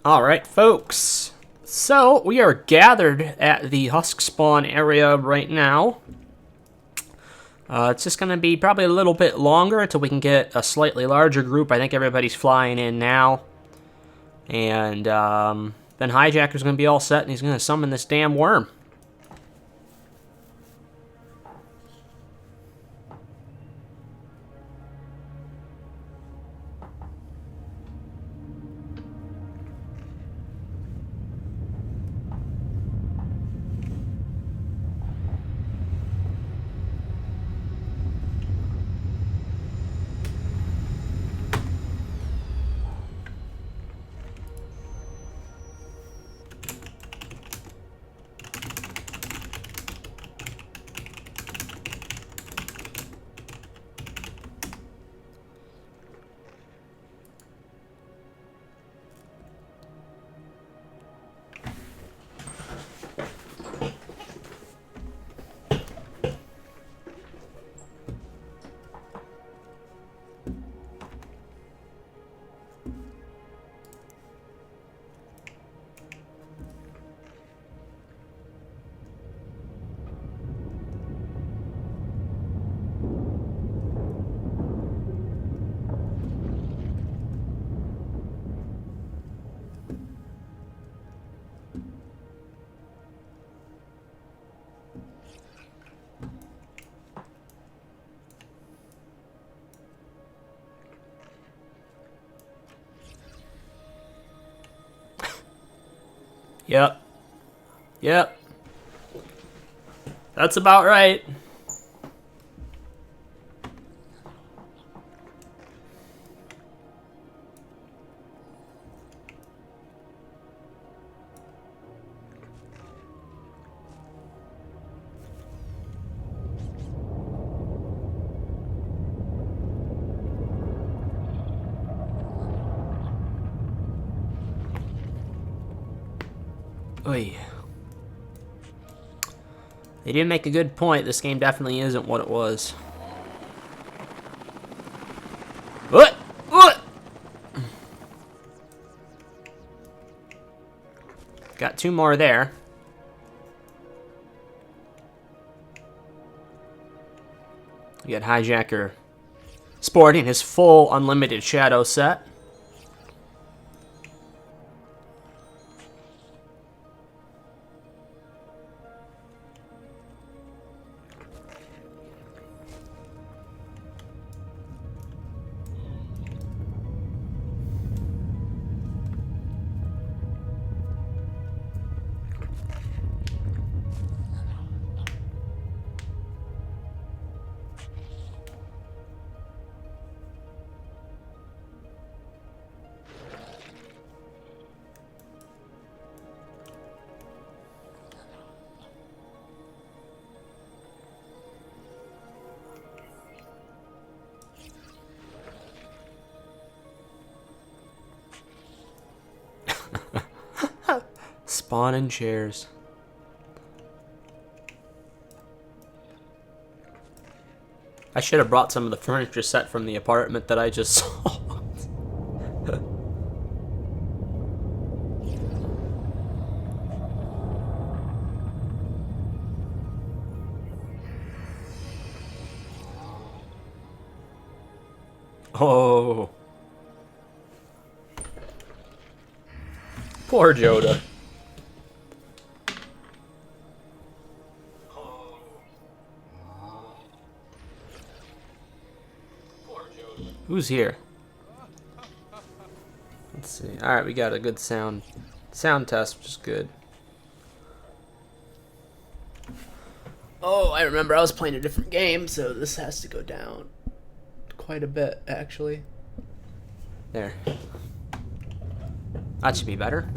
Alright, folks. So, we are gathered at the Hussk spawn area right now. It's just going to be probably a little bit longer until we can get a slightly larger group. I think everybody's flying in now. And then Hijacker's going to be all set, and he's going to summon this damn worm. Yep. That's about right. Oy. They did make a good point. This game definitely isn't what it was. What? What? Got two more there. We got Hijacker sporting his full unlimited shadow set. Spawning chairs. I should have brought some of the furniture set from the apartment that I just saw. Oh. Poor Joda. Who's here? Let's see. Alright, we got a good sound test, which is good. Oh, I remember I was playing a different game, so this has to go down quite a bit, actually. There. That should be better.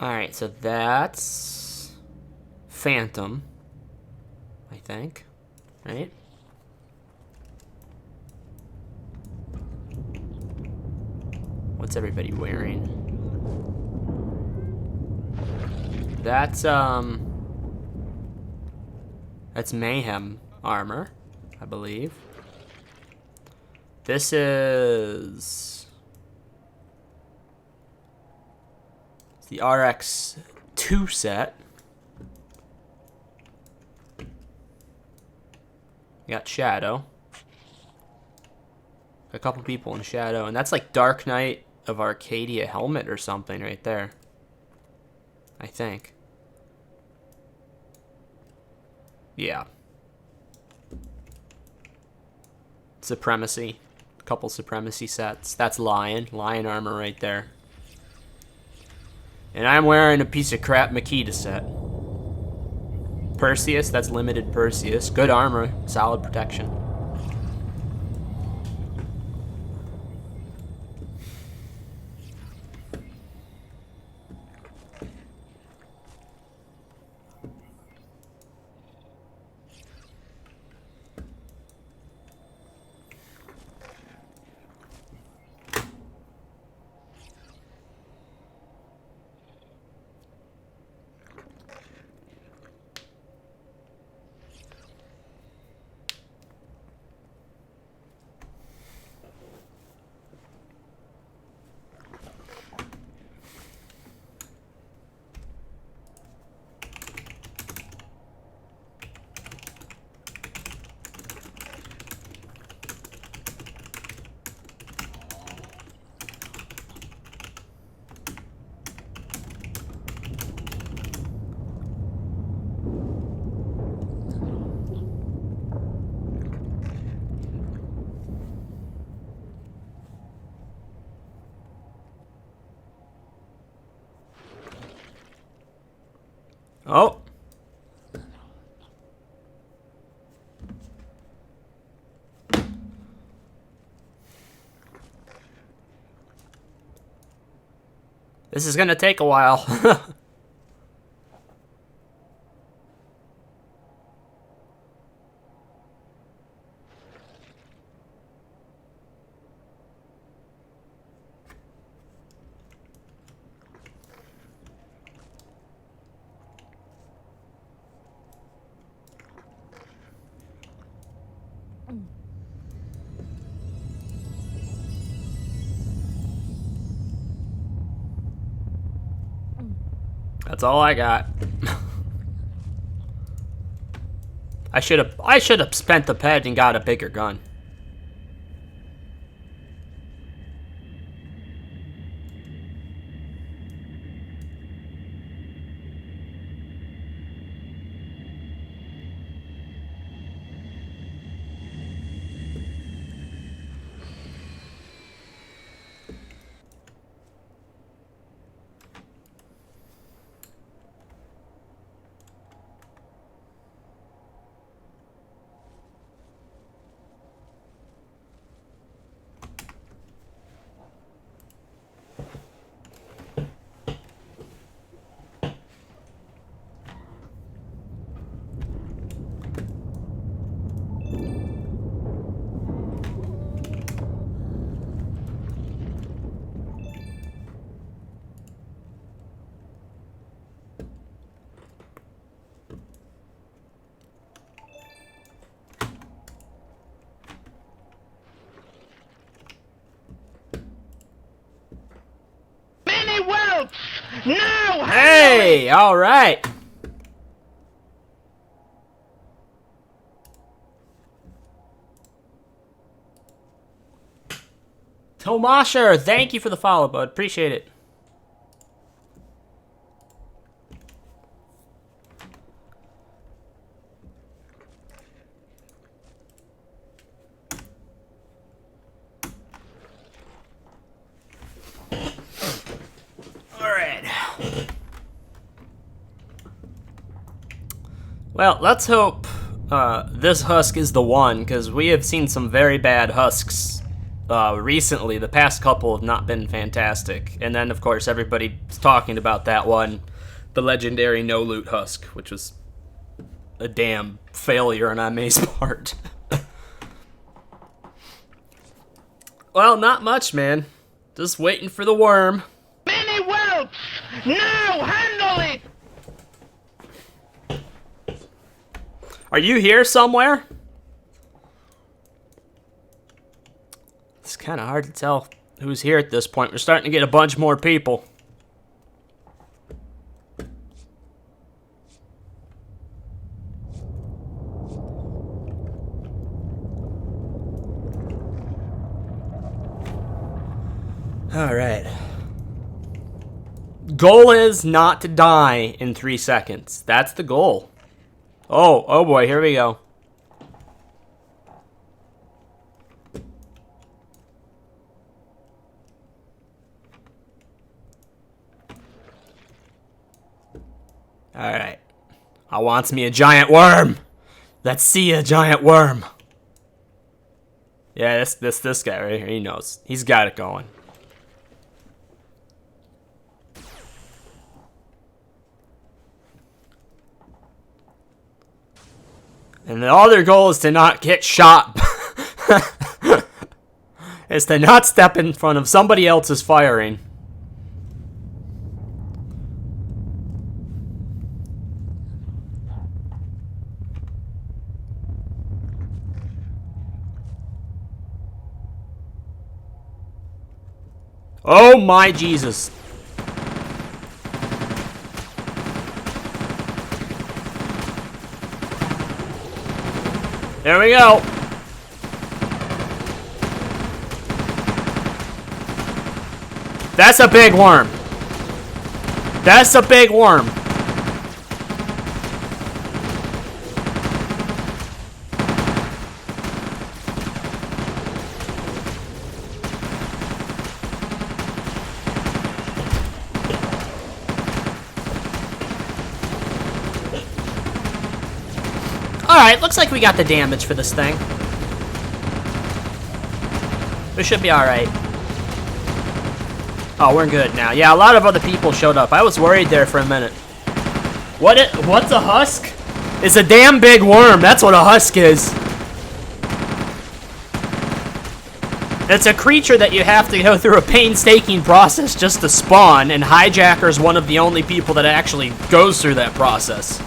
Alright, so that's Phantom, I think, right? What's everybody wearing? That's Mayhem armor, I believe. This is the RX-2 set. We got Shadow. A couple people in Shadow, and that's like Dark Knight of Arcadia helmet or something right there, I think. Yeah. Supremacy. Couple Supremacy sets. That's Lion armor right there. And I'm wearing a piece of crap Makita set. Perseus, that's limited Perseus. Good armor, solid protection. Oh. This is gonna take a while. That's all I got. I should have spent the ped and got a bigger gun. No! Hey, all right. Tomasher, thank you for the follow, bud. Appreciate it. Well, let's hope this Hussk is the one, because we have seen some very bad Husks recently. The past couple have not been fantastic. And then, of course, everybody's talking about that one, the legendary no-loot Hussk, which was a damn failure on May's part. Well, not much, man. Just waiting for the worm. Mini whelps! Now handle it! Are you here somewhere? It's kind of hard to tell who's here at this point. We're starting to get a bunch more people. All right. Goal is not to die in 3 seconds. That's the goal. Oh boy, here we go. All right. I wants me a giant worm. Let's see a giant worm. Yeah, this guy right here, he knows. He's got it going. And the other goal is to not get shot. Is to not step in front of somebody else's firing. Oh my Jesus. There we go. That's a big worm. That's a big worm. Alright, looks like we got the damage for this thing. We should be alright. Oh, we're good now. Yeah, a lot of other people showed up. I was worried there for a minute. What's a Hussk? It's a damn big worm. That's what a Hussk is. It's a creature that you have to go through a painstaking process just to spawn, and Hijacker's one of the only people that actually goes through that process.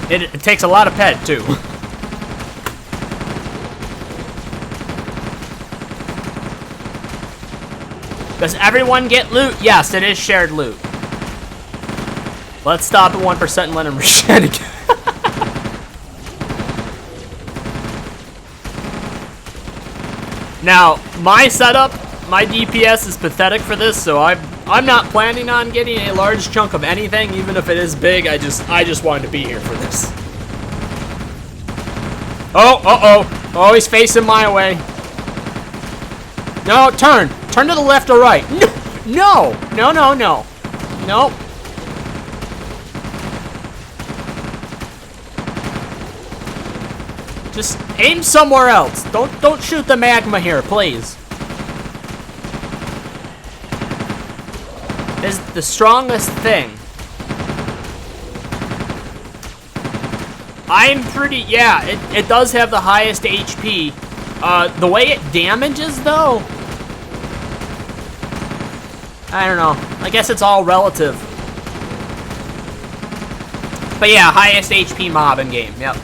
It takes a lot of pet, too. Does everyone get loot? Yes, it is shared loot. Let's stop at 1% and let him shed again. Now, my setup, my DPS is pathetic for this, so I'm not planning on getting a large chunk of anything, even if it is big. I just wanted to be here for this. Oh, oh, he's facing my way. No, turn to the left or right. No. Nope. Just aim somewhere else. Don't shoot the magma here, please. Is the strongest thing. I'm pretty, yeah, it does have the highest HP. The way it damages, though, I don't know. I guess it's all relative. But yeah, highest HP mob in game, yep.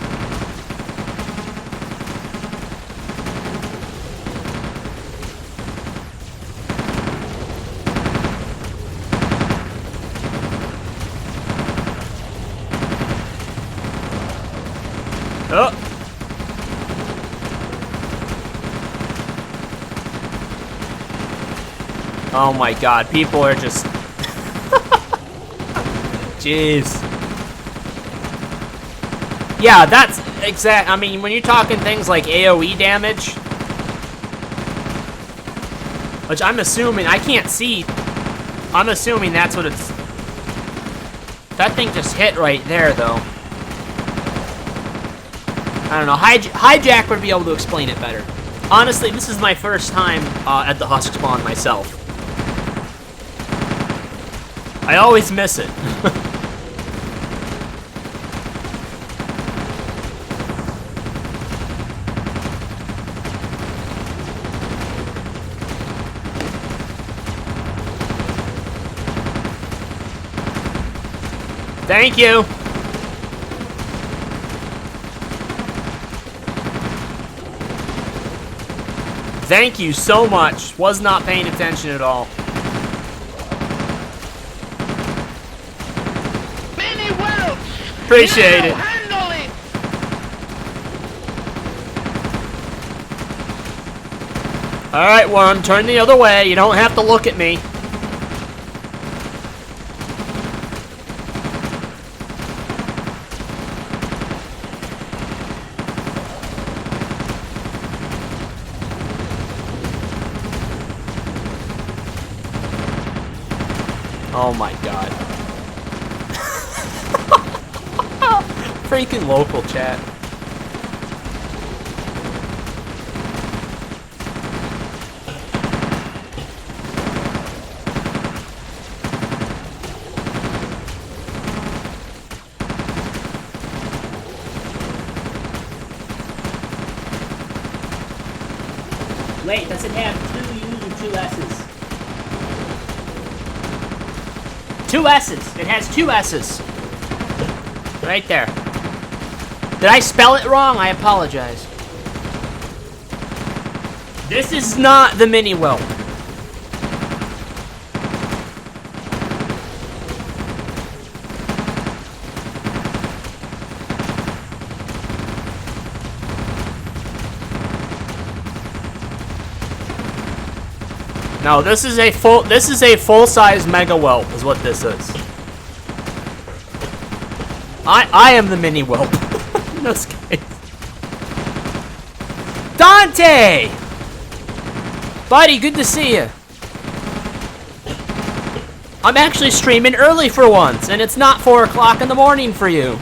Oh. Oh my god, people are just... Jeez. Yeah, that's exact. I mean, when you're talking things like AoE damage, which I'm assuming, I can't see, I'm assuming that's what it's... That thing just hit right there, though. I don't know. Hijack would be able to explain it better. Honestly, this is my first time at the Hussk spawn myself. I always miss it. Thank you. Thank you so much. Was not paying attention at all. Mini whelps! Appreciate it. Handle it! Alright, Worm, turn the other way. You don't have to look at me. Oh my god. Freaking local chat. Wait, does it have 2 U's or 2 S's? 2 S's. It has 2 S's. Right there. Did I spell it wrong? I apologize. This is not the mini whelp. No, this is a full-size mega whelp is what this is. I am the mini whelp. In this case. Dante! Buddy, good to see you. I'm actually streaming early for once, and it's not 4 o'clock in the morning for you.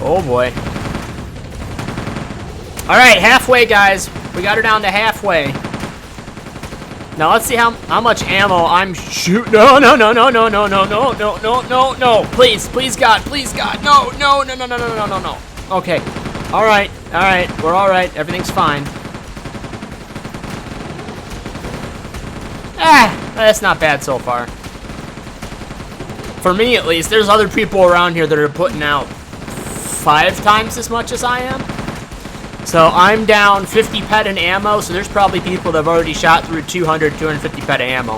Oh boy. Alright, halfway, guys. We got her down to halfway. Now let's see how much ammo I'm shooting. No, no, no, no, no, no, no, no, no, no, no, no. Please, please, God, please, God. No, no, no, no, no, no, no, no, no. Okay. Alright, alright. We're alright. Everything's fine. That's not bad so far. For me, at least. There's other people around here that are putting out 5 times as much as I am. So I'm down 50 pet in ammo, so there's probably people that have already shot through 200, 250 pet of ammo.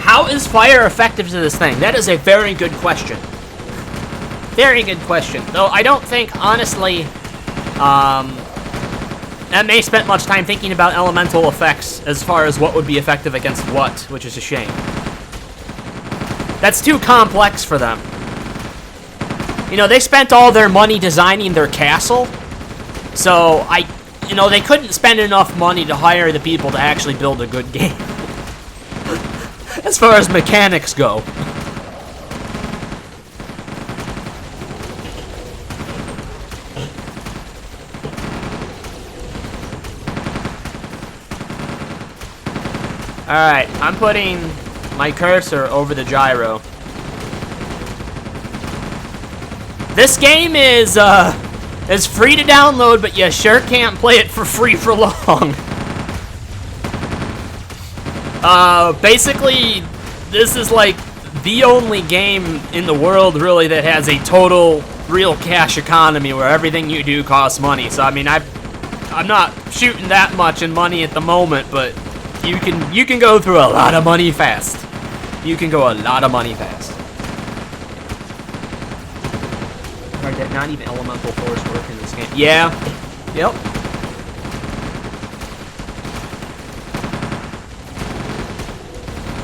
How is fire effective to this thing? That is a very good question. Very good question. Though I don't think, honestly, MA spent much time thinking about elemental effects as far as what would be effective against what, which is a shame. That's too complex for them. You know, they spent all their money designing their castle, so they couldn't spend enough money to hire the people to actually build a good game. As far as mechanics go. Alright, I'm putting my cursor over the gyro. This game is free to download, but you sure can't play it for free for long. Basically, this is like the only game in the world, really, that has a total real cash economy where everything you do costs money. So, I mean, I'm not shooting that much in money at the moment, but you can go through a lot of money fast. You can go a lot of money fast. Alright, that not even elemental force work in this this game. Yeah. Yep.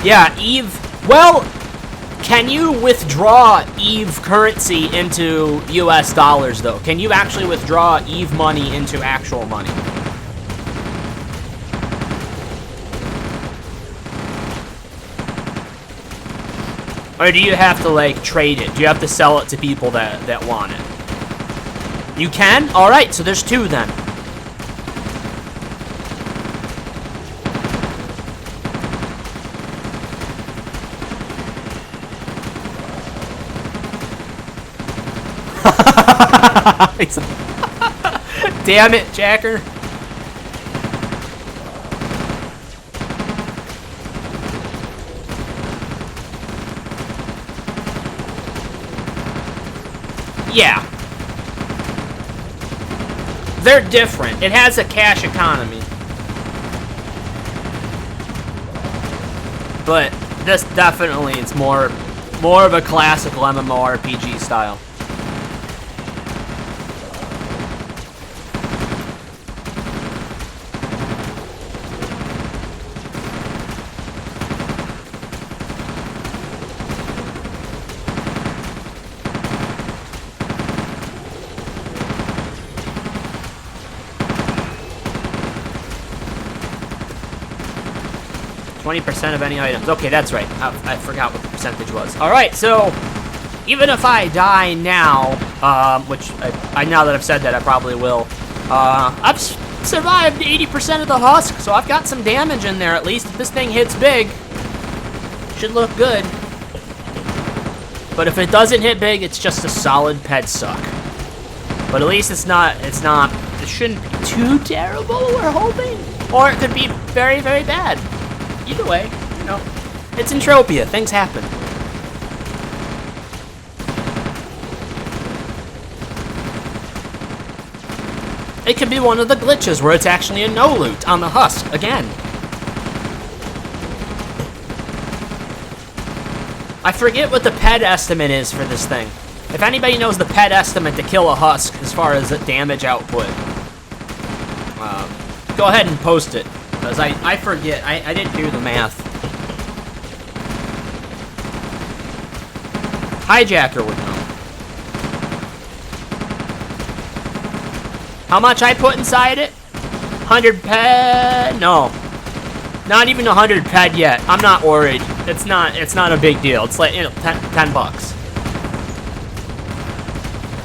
Yeah, EVE. Well, can you withdraw EVE currency into US dollars, though? Can you actually withdraw EVE money into actual money? Or do you have to, like, trade it? Do you have to sell it to people that want it? You can? Alright, so there's two then. Damn it, Jacker. Yeah. They're different. It has a cash economy. But this definitely, it's more of a classical MMORPG style. %, of any items. Okay, that's right. I forgot what the percentage was. Alright, so even if I die now, which I now that I've said that, I probably will, I've survived 80% of the Hussk, so I've got some damage in there at least. If this thing hits big, should look good. But if it doesn't hit big, it's just a solid ped suck. But at least it shouldn't be too terrible, we're hoping. Or it could be very, very bad. Either way, you know, it's Entropia. Things happen. It could be one of the glitches where it's actually a no loot on the Hussk again. I forget what the ped estimate is for this thing. If anybody knows the ped estimate to kill a Hussk as far as the damage output, go ahead and post it. Because I forget. I didn't do the math. Hijacker would know. How much I put inside it? 100 ped? No. Not even 100 ped yet. I'm not worried. It's not a big deal. It's like, you know, 10 bucks.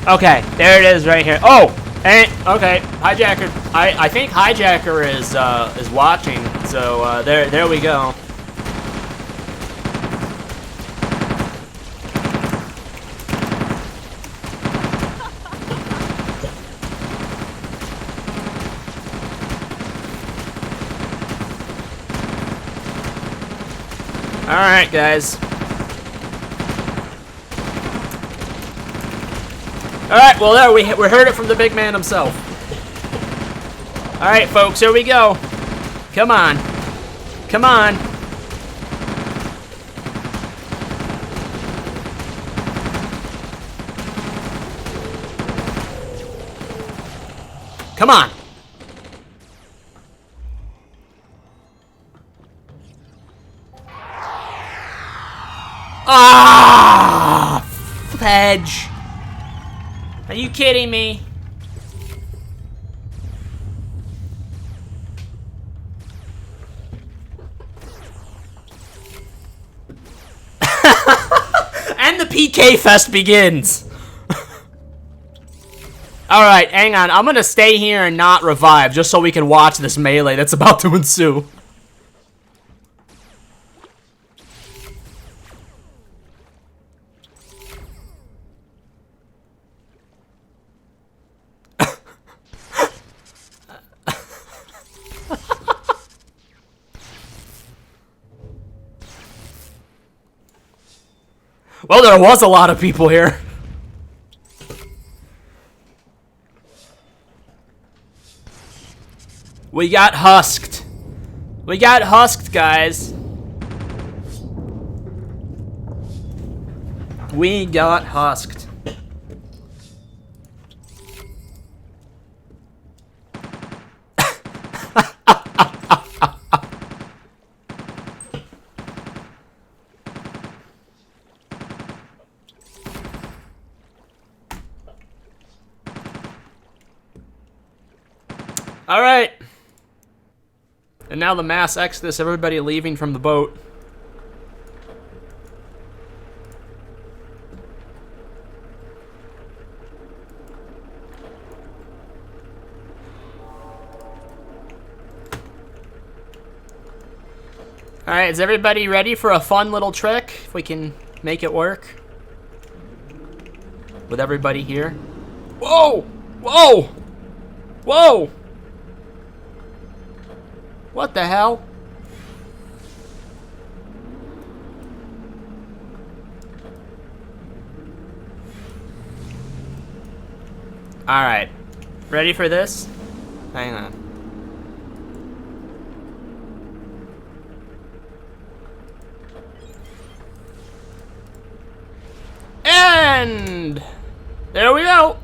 Okay, there it is right here. Oh! And, okay, Hijacker. I think Hijacker is watching, so there we go. All right, guys. Alright, well there, we heard it from the big man himself. Alright, folks, here we go. Come on. Come on. Come on. Ah! Fudge. Are you kidding me? And the PK fest begins. Alright, hang on. I'm gonna stay here and not revive just so we can watch this melee that's about to ensue. Well, there was a lot of people here. We got husked. We got husked, guys. We got husked. Alright. And now the mass exodus, everybody leaving from the boat. Alright, is everybody ready for a fun little trick? If we can make it work. With everybody here. Whoa! Whoa! Whoa! What the hell? Alright. Ready for this? Hang on. And there we go.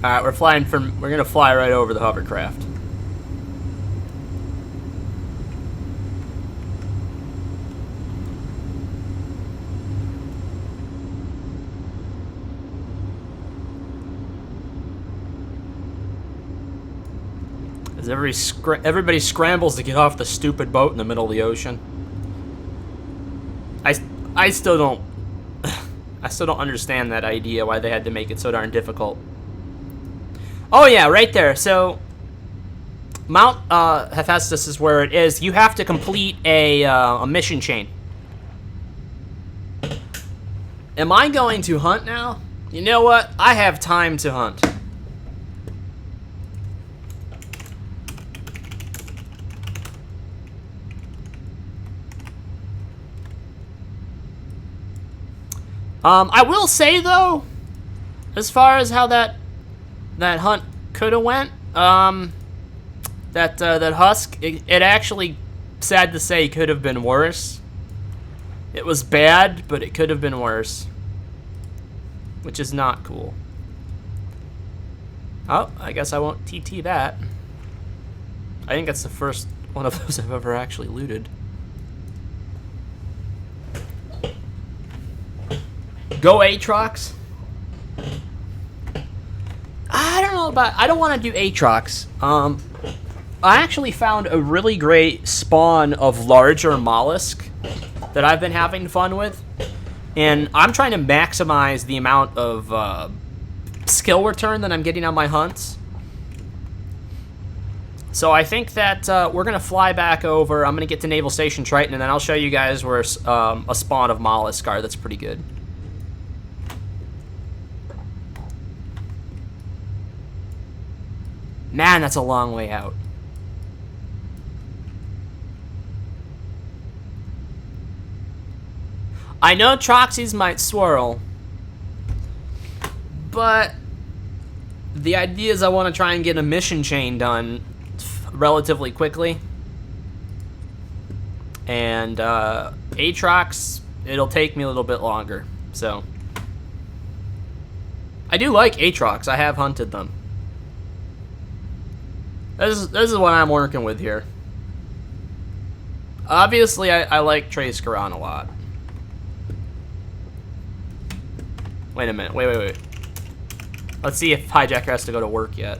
Alright, we're gonna fly right over the hovercraft. As everybody scrambles to get off the stupid boat in the middle of the ocean. I still don't I still don't understand that idea, why they had to make it so darn difficult. Oh yeah, right there. So Mount Hephaestus is where it is. You have to complete a mission chain. Am I going to hunt now? You know what? I have time to hunt. I will say though, as far as how that hunt could have went, that Hussk, it actually, sad to say, could have been worse. It was bad, but it could have been worse, which is not cool. Oh, I guess I won't TT that. I think that's the first one of those I've ever actually looted. Go Aatrox. I don't know about... I don't want to do Aatrox. I actually found a really great spawn of larger mollusk that I've been having fun with. And I'm trying to maximize the amount of skill return that I'm getting on my hunts. So I think that we're going to fly back over. I'm going to get to Naval Station Triton, and then I'll show you guys where a spawn of mollusk are. That's pretty good. Man, that's a long way out. I know Troxies might swirl, but the idea is I want to try and get a mission chain done relatively quickly. And Aatrox, it'll take me a little bit longer. So I do like Aatrox. I have hunted them. This is what I'm working with here. Obviously, I like Traskaron a lot. Wait a minute. Wait. Let's see if Hijacker has to go to work yet.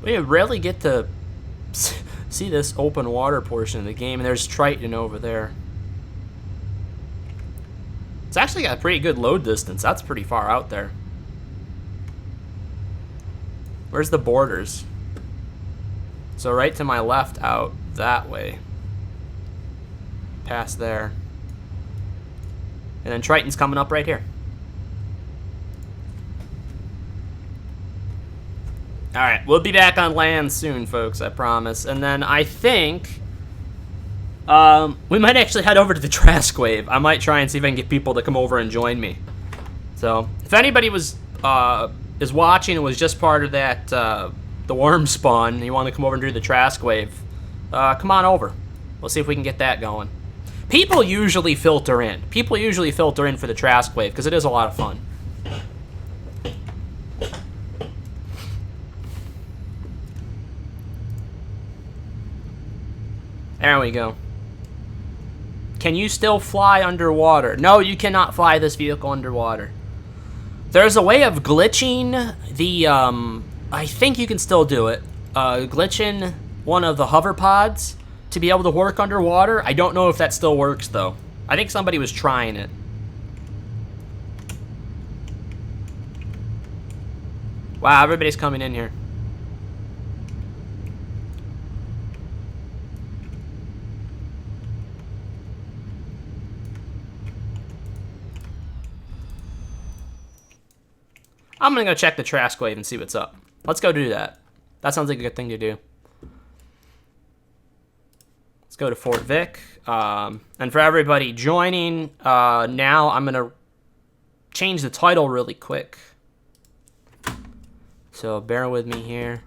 We rarely get to see this open water portion of the game, and there's Triton over there. It's actually got a pretty good load distance. That's pretty far out there. Where's the borders? So right to my left out that way. Past there. And then Triton's coming up right here. Alright, we'll be back on land soon, folks, I promise. And then I think we might actually head over to the Trask Wave. I might try and see if I can get people to come over and join me. So, if anybody is watching and was just part of that the worm spawn, and you want to come over and do the Trask Wave, come on over. We'll see if we can get that going. People usually filter in. People usually filter in for the Trask Wave because it is a lot of fun. There we go. Can you still fly underwater? No, you cannot fly this vehicle underwater. There's a way of glitching the, I think you can still do it. Glitching one of the hover pods to be able to work underwater. I don't know if that still works, though. I think somebody was trying it. Wow, everybody's coming in here. I'm gonna go check the Trask Wave and see what's up. Let's go do that. That sounds like a good thing to do. Let's go to Fort Vic. And for everybody joining, now I'm gonna change the title really quick. So bear with me here.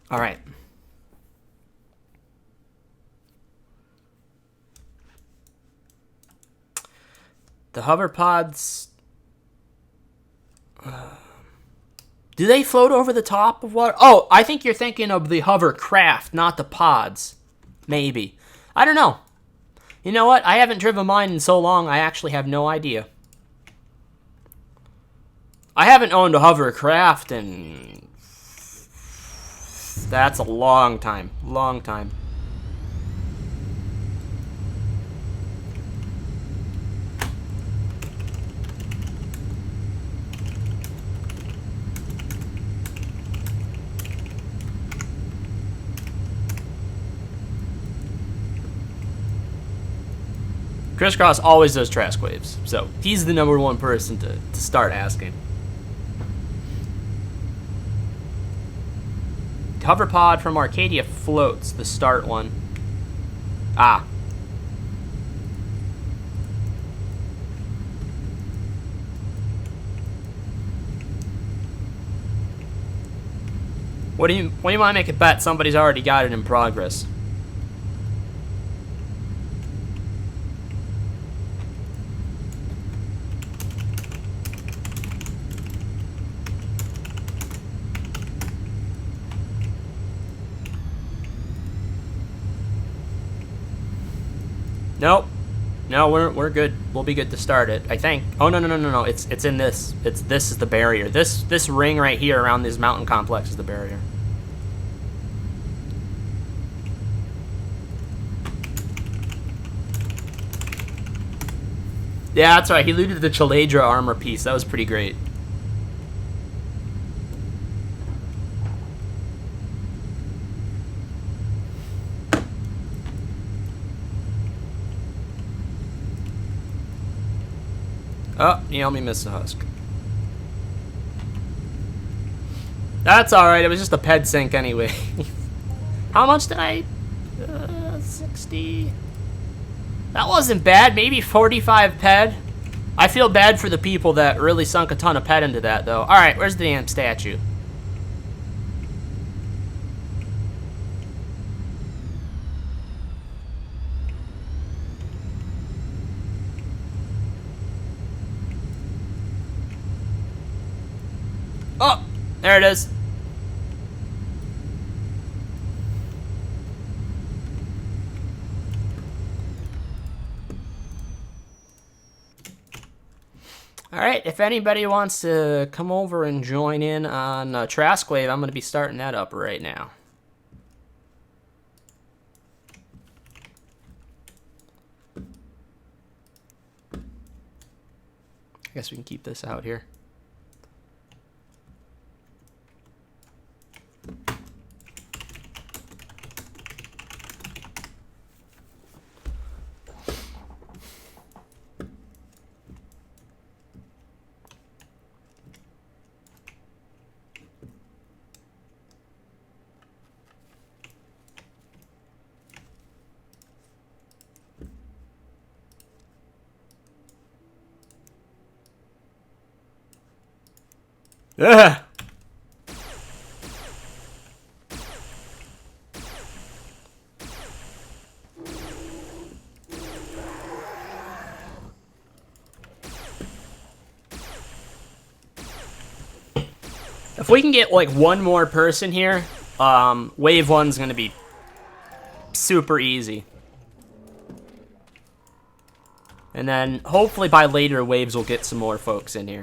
All right. The hover pods. Do they float over the top of water? Oh, I think you're thinking of the hovercraft, not the pods. Maybe. I don't know. You know what? I haven't driven mine in so long, I actually have no idea. I haven't owned a hovercraft in... That's a long time. Long time. Crisscross always does Trask Waves, so he's the #1 person to start asking. Hoverpod from Arcadia floats, the start one. Ah. What do you want to make a bet somebody's already got it in progress? Nope. No, we're good. We'll be good to start it, I think. Oh no. It's in this. This is the barrier. This ring right here around this mountain complex is the barrier. Yeah, that's right. He looted the Chaladra armor piece. That was pretty great. Oh, you helped me miss the Hussk. That's alright, it was just a ped sync anyway. How much did I... 60... That wasn't bad, maybe 45 ped. I feel bad for the people that really sunk a ton of ped into that, though. Alright, where's the damn statue? Oh, there it is. Alright, if anybody wants to come over and join in on Trask Wave, I'm going to be starting that up right now. guess we can keep this out here. Ugh. If we can get like one more person here, wave 1's gonna be super easy. And then hopefully by later waves we'll get some more folks in here.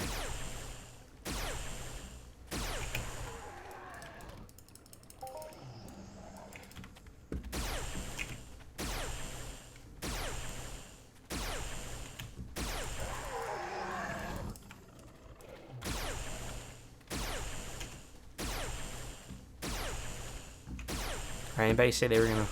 Alright, anybody say they were gonna...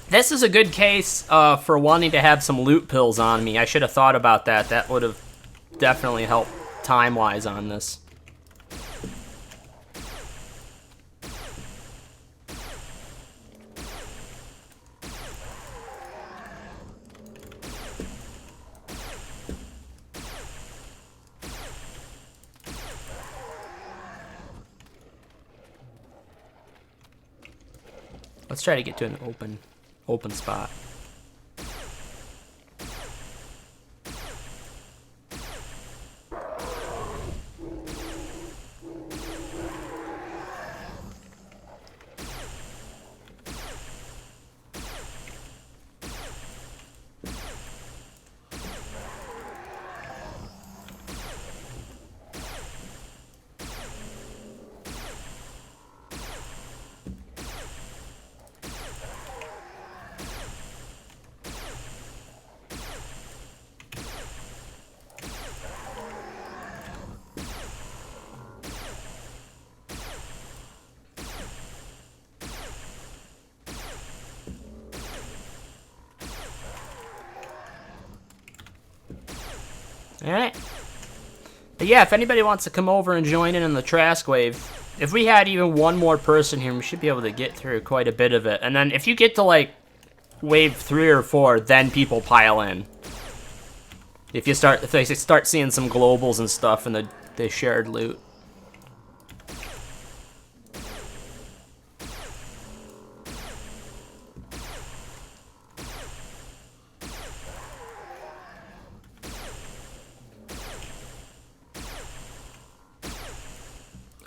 This is a good case for wanting to have some loot pills on me. I should have thought about that. That would have definitely helped time-wise on this. Let's try to get to an open spot. Alright. But yeah, if anybody wants to come over and join in the trask wave, if we had even one more person here, we should be able to get through quite a bit of it. And then if you get to like wave 3 or 4, then people pile in. If they start seeing some globals and stuff in the shared loot.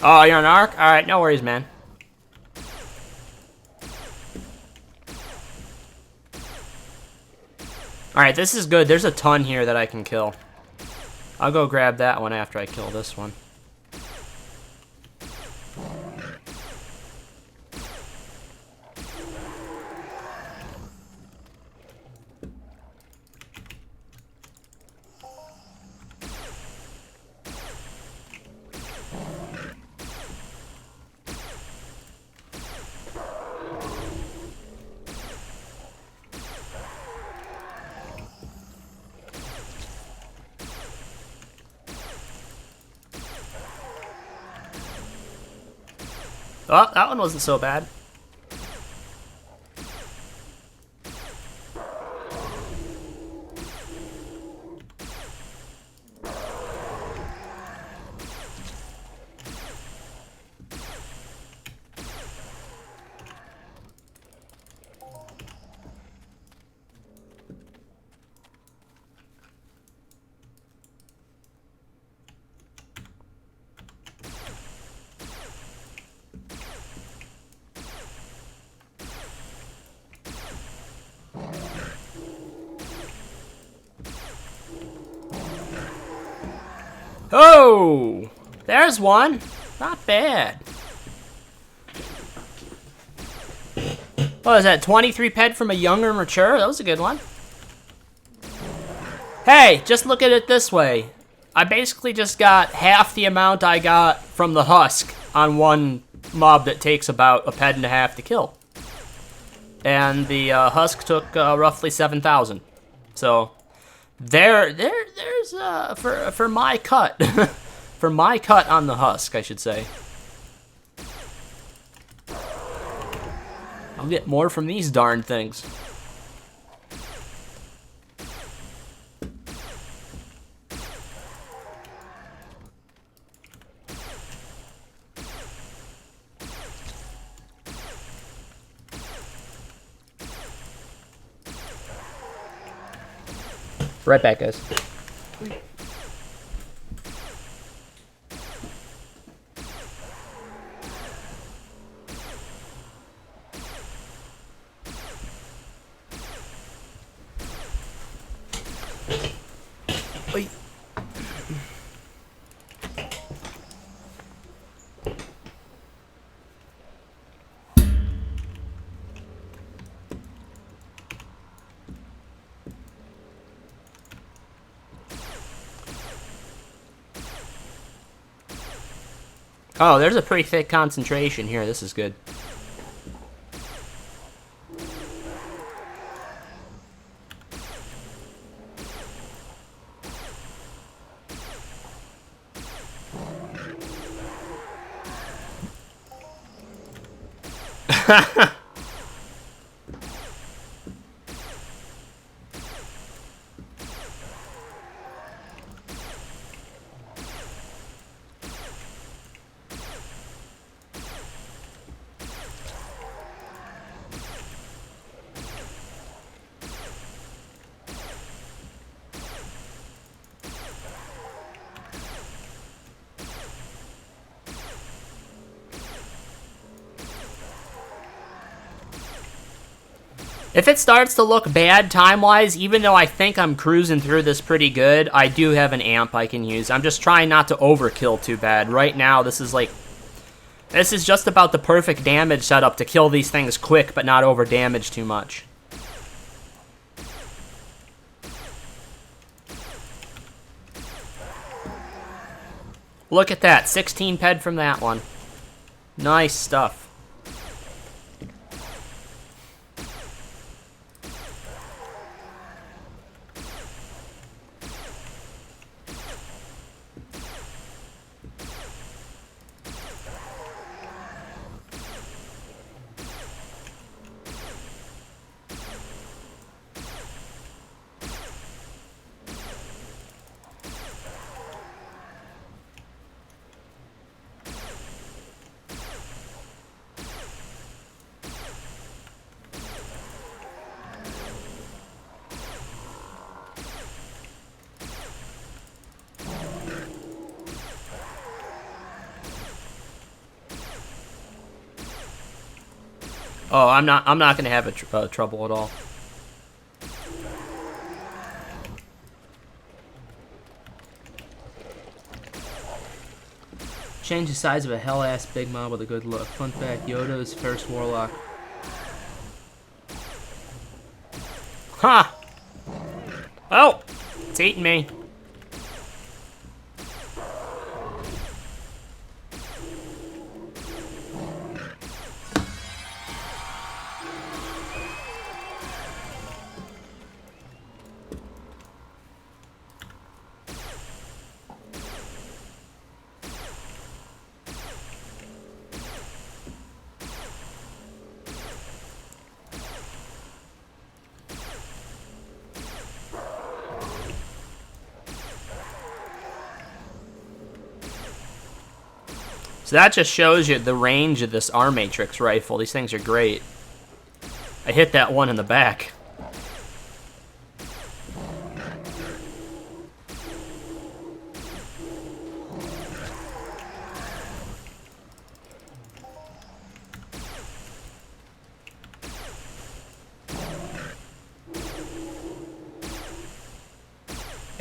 Oh, you're on Ark? Alright, no worries, man. Alright, this is good. There's a ton here that I can kill. I'll go grab that one after I kill this one. Oh, that one wasn't so bad. Oh! There's one. Not bad. What is that, 23 ped from a younger mature? That was a good one. Hey, just look at it this way. I basically just got half the amount I got from the Hussk on one mob that takes about a ped and a half to kill. And the Hussk took roughly 7,000. So there's for my cut, for my cut on the Hussk, I should say. I'll get more from these darn things. Right back, guys. Wait. Oh, there's a pretty thick concentration here. This is good. If it starts to look bad time-wise, even though I think I'm cruising through this pretty good, I do have an amp I can use. I'm just trying not to overkill too bad. Right now, this is just about the perfect damage setup to kill these things quick, but not over-damage too much. Look at that, 16 ped from that one. Nice stuff. Oh, I'm not gonna have trouble at all. Change the size of a hell-ass big mob with a good look. Fun fact, Yoda is first warlock. Ha! Oh! It's eating me. So that just shows you the range of this R Matrix rifle. These things are great. I hit that one in the back.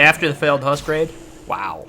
After the failed Hussk raid? Wow.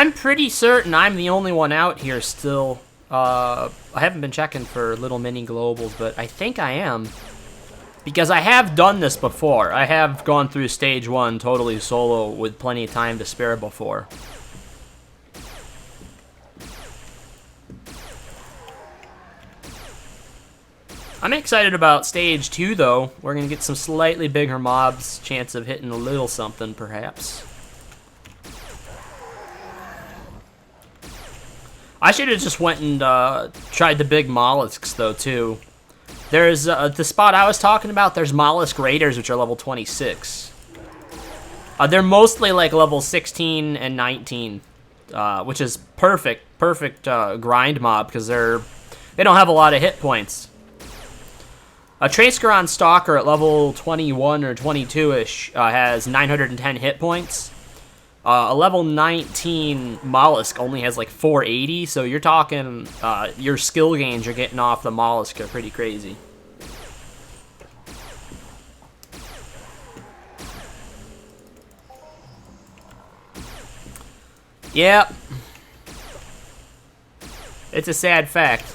I'm pretty certain I'm the only one out here still. I haven't been checking for little mini globals, but I think I am. Because I have done this before. I have gone through stage 1 totally solo with plenty of time to spare before. I'm excited about stage 2 though. We're gonna get some slightly bigger mobs, chance of hitting a little something perhaps. I should have just went and tried the big mollusks though too. There's the spot I was talking about, there's mollusk raiders which are level 26. They're mostly like level 16 and 19, which is perfect grind mob because they don't have a lot of hit points. A Trasker Stalker at level 21 or 22-ish has 910 hit points. A level 19 Mollusk only has like 480, so you're talking your skill gains you're getting off the Mollusk are pretty crazy. Yep. It's a sad fact.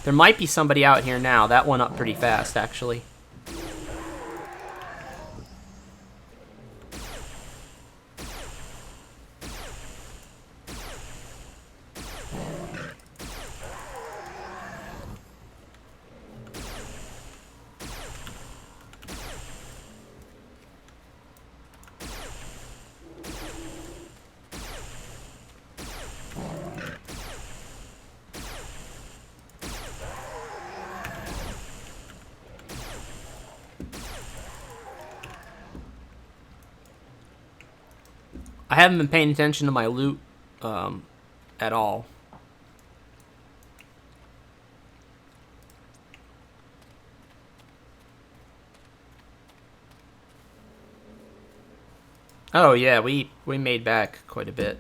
There might be somebody out here now. That went up pretty fast, actually. I haven't been paying attention to my loot at all. Oh yeah, we made back quite a bit.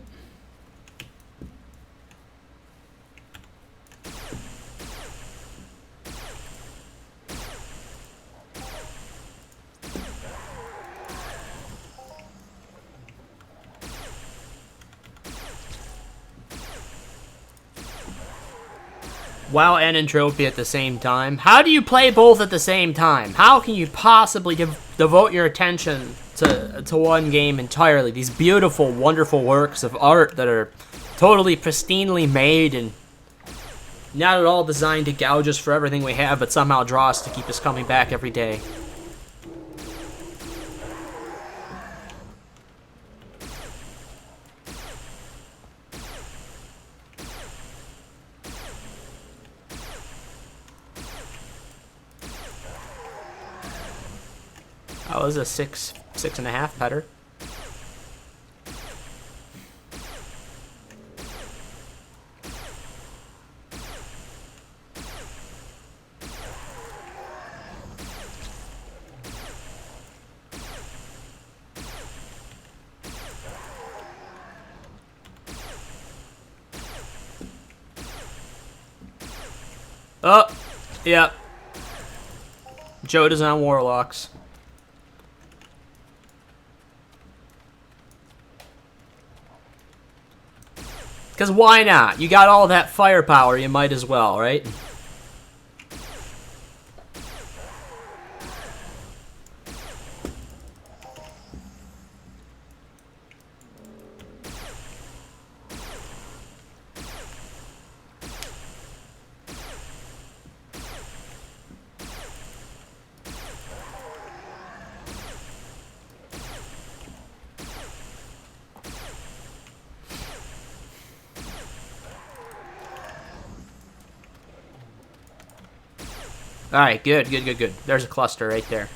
WoW and Entropy at the same time. How do you play both at the same time? How can you possibly devote your attention to one game entirely? These beautiful, wonderful works of art that are totally pristinely made and not at all designed to gouge us for everything we have, but somehow draw us to keep us coming back every day. That was a 6.5 petter. Oh, yep. Joda's on Warlocks. Because why not? You got all that firepower, you might as well, right? Alright, good. There's a cluster right there.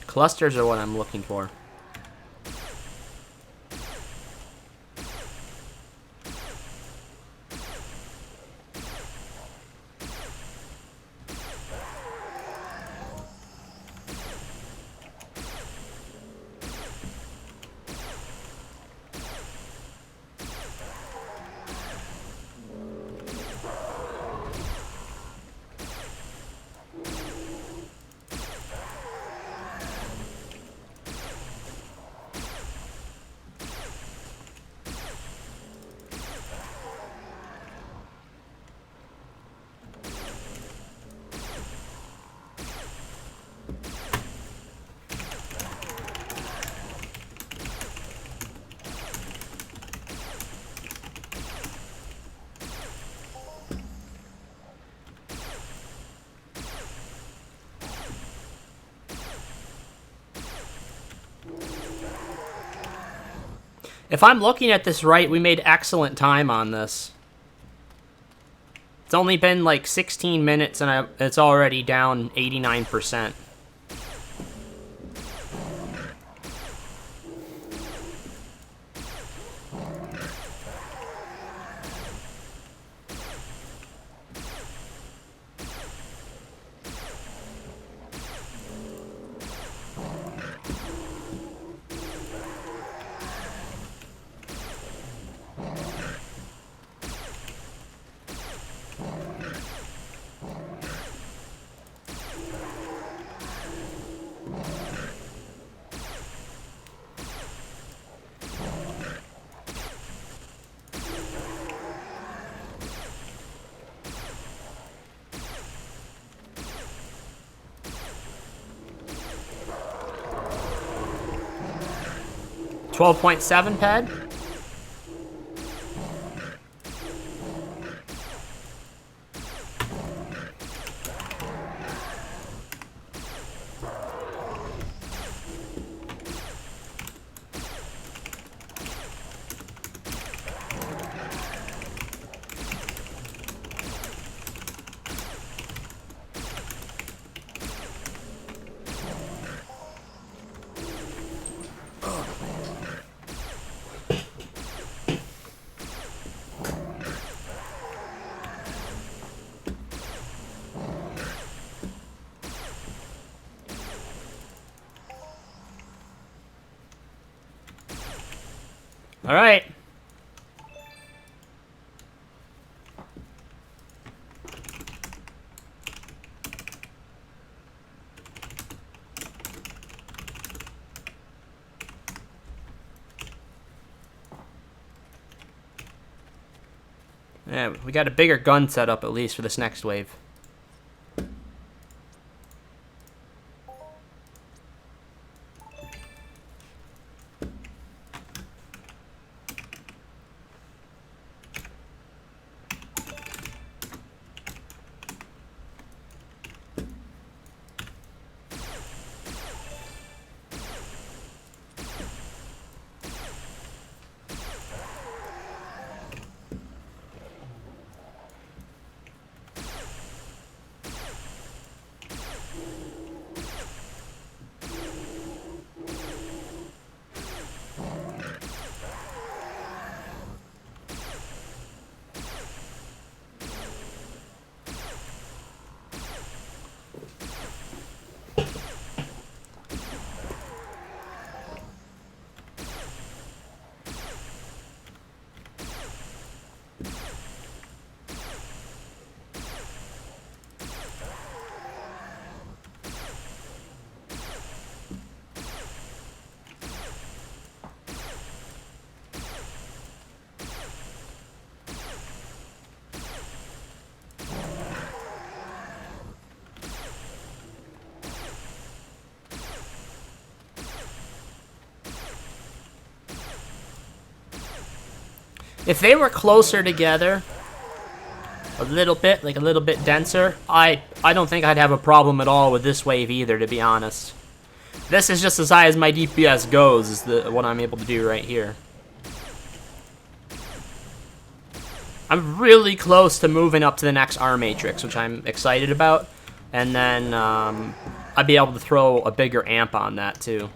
Clusters are what I'm looking for. If I'm looking at this right, we made excellent time on this. It's only been like 16 minutes and it's already down 89%. $12.7 ped. All right. Yeah, we got a bigger gun set up at least for this next wave. If they were closer together, a little bit, like a little bit denser, I don't think I'd have a problem at all with this wave either, to be honest. This is just as high as my DPS goes, is what I'm able to do right here. I'm really close to moving up to the next R matrix, which I'm excited about. And then I'd be able to throw a bigger amp on that too.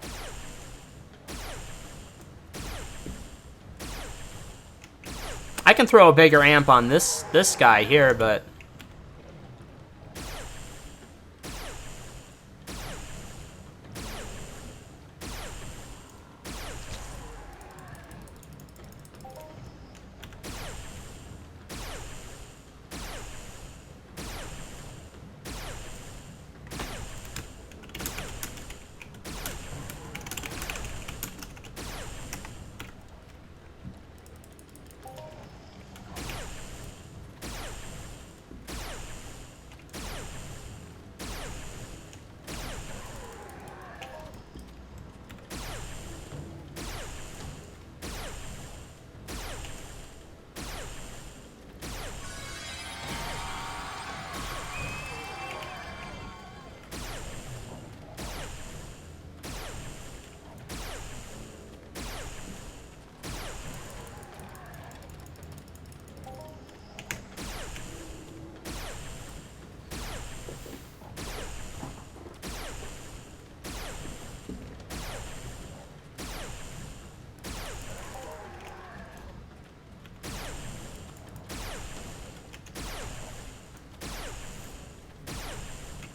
I can throw a bigger amp on this guy here, but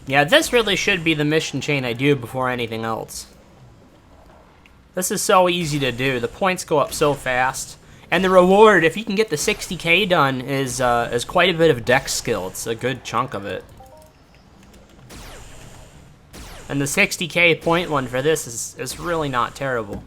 Yeah, this really should be the mission chain I do before anything else. This is so easy to do. The points go up so fast. And the reward, if you can get the 60k done, is quite a bit of dex skill. It's a good chunk of it. And the 60k point one for this is really not terrible.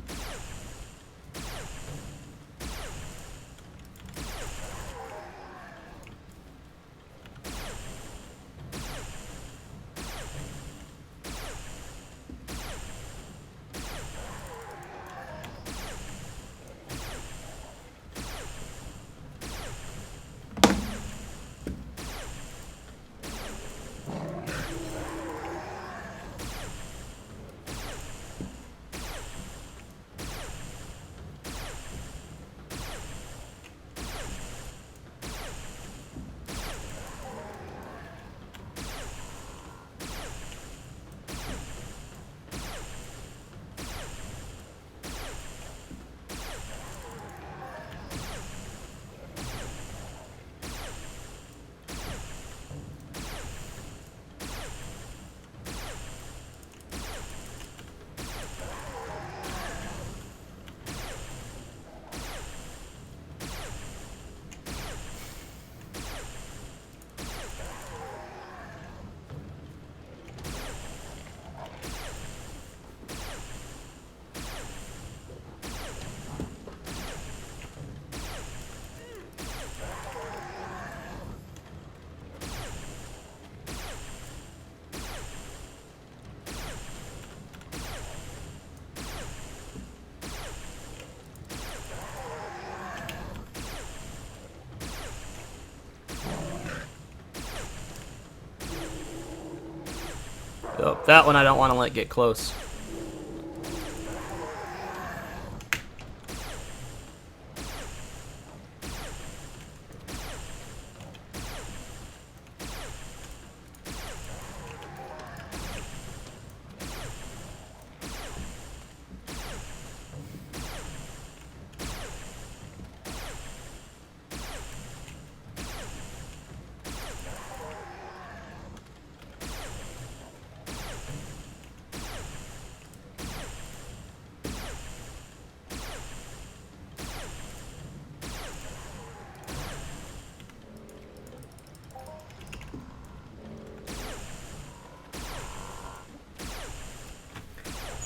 Oh, that one I don't want to let get close.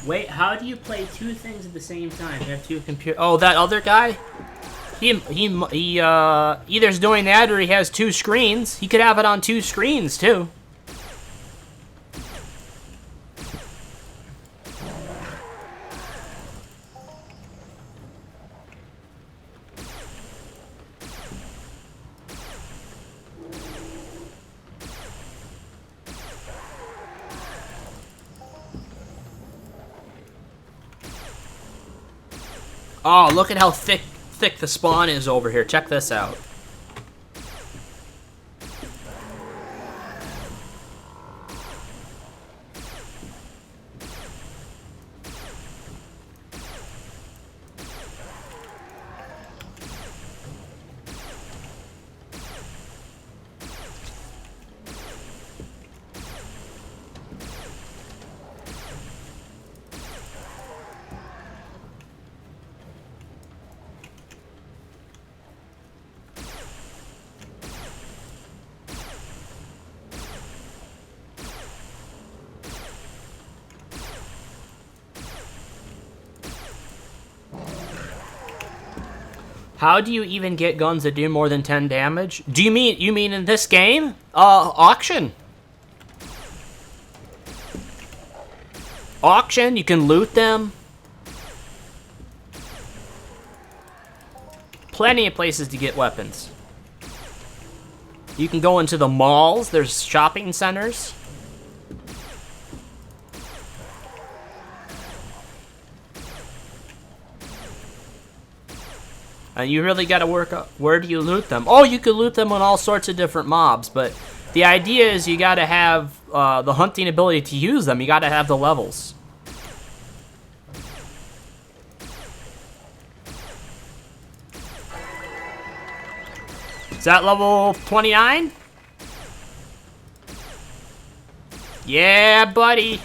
Wait, how do you play two things at the same time? You have two computer. Oh, that other guy? He either is doing that or he has two screens. He could have it on two screens too. Oh, look at how thick the spawn is over here. Check this out. How do you even get guns that do more than 10 damage? Do you mean in this game? Auction. Auction, you can loot them. Plenty of places to get weapons. You can go into the malls, there's shopping centers. And you really got to work up. Where do you loot them? Oh, you could loot them on all sorts of different mobs, but the idea is you got to have the hunting ability to use them. You got to have the levels. Is that level 29? Yeah, buddy.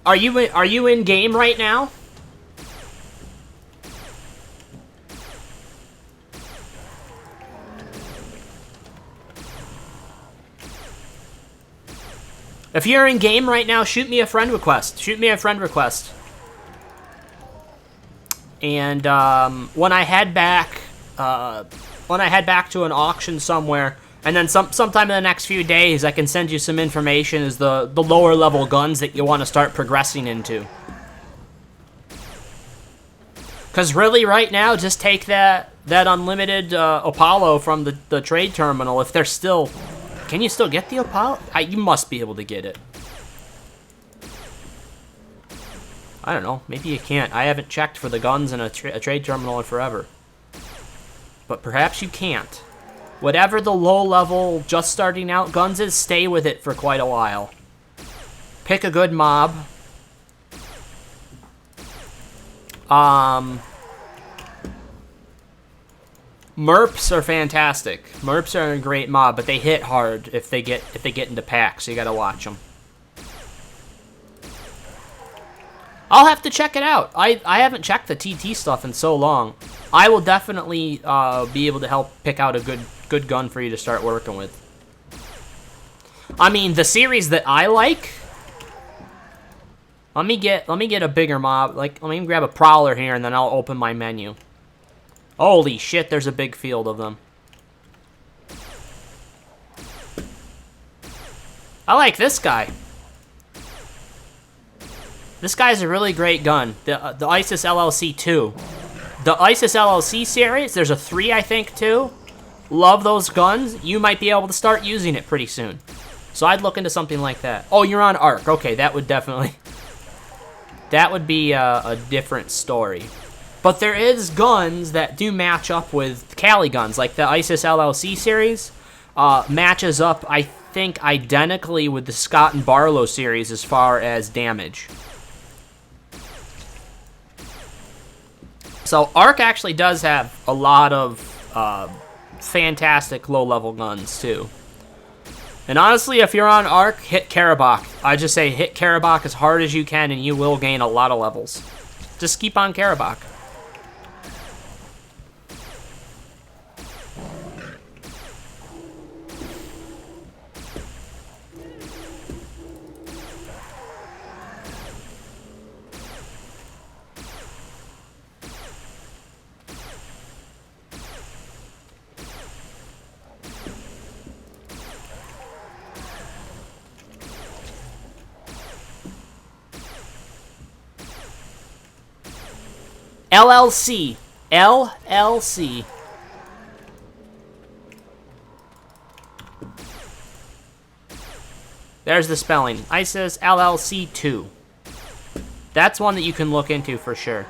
Are you in game right now? If you're in game right now, shoot me a friend request. Shoot me a friend request. And when I head back to an auction somewhere, and then sometime in the next few days, I can send you some information as the lower level guns that you want to start progressing into. Because really, right now, just take that unlimited Apollo from the trade terminal. If they're still... Can you still get the Apollo? You must be able to get it. I don't know. Maybe you can't. I haven't checked for the guns in a trade terminal in forever. But perhaps you can't. Whatever the low-level, just starting out guns is, stay with it for quite a while. Pick a good mob. Merps are fantastic. Merps are a great mob, but they hit hard if they get into packs. So you gotta watch them. I'll have to check it out. I haven't checked the TT stuff in so long. I will definitely be able to help pick out a good gun for you to start working with. I mean, the series that I like. Let me get a bigger mob. Like, let me grab a Prowler here, and then I'll open my menu. Holy shit, there's a big field of them. I like this guy. This guy's a really great gun. The ISIS LLC 2. The ISIS LLC series, there's a 3, I think, too. Love those guns. You might be able to start using it pretty soon. So I'd look into something like that. Oh, you're on ARC. Okay, that would definitely... That would be a different story. But there is guns that do match up with Cali guns, like the ISIS LLC series matches up, I think, identically with the Scott and Barlow series as far as damage. So ARC actually does have a lot of fantastic low-level guns, too. And honestly, if you're on ARC, hit Karabakh. I just say hit Karabakh as hard as you can, and you will gain a lot of levels. Just keep on Karabakh. LLC. LLC. There's the spelling. ISIS LLC 2. That's one that you can look into for sure.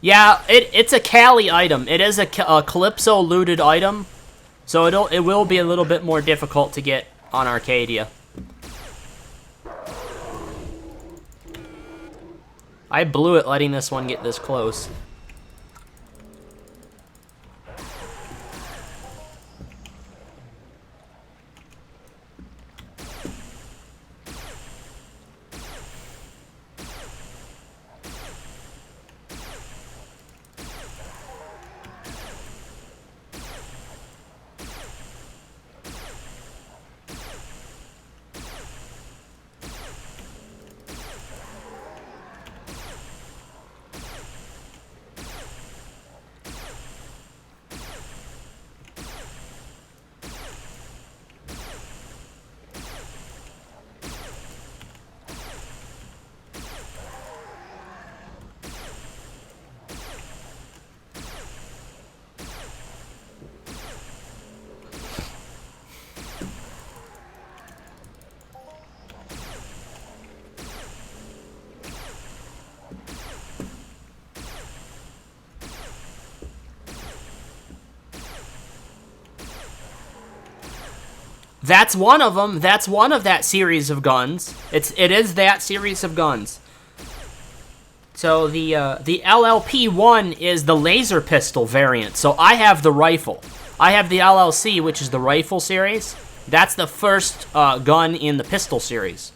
Yeah, it's a Cali item. It is a Calypso looted item. So it will be a little bit more difficult to get on Arcadia. I blew it letting this one get this close. That's one of them. That's one of that series of guns. It is that series of guns. So the LLP-1 is the laser pistol variant. So I have the rifle. I have the LLC, which is the rifle series. That's the first gun in the pistol series.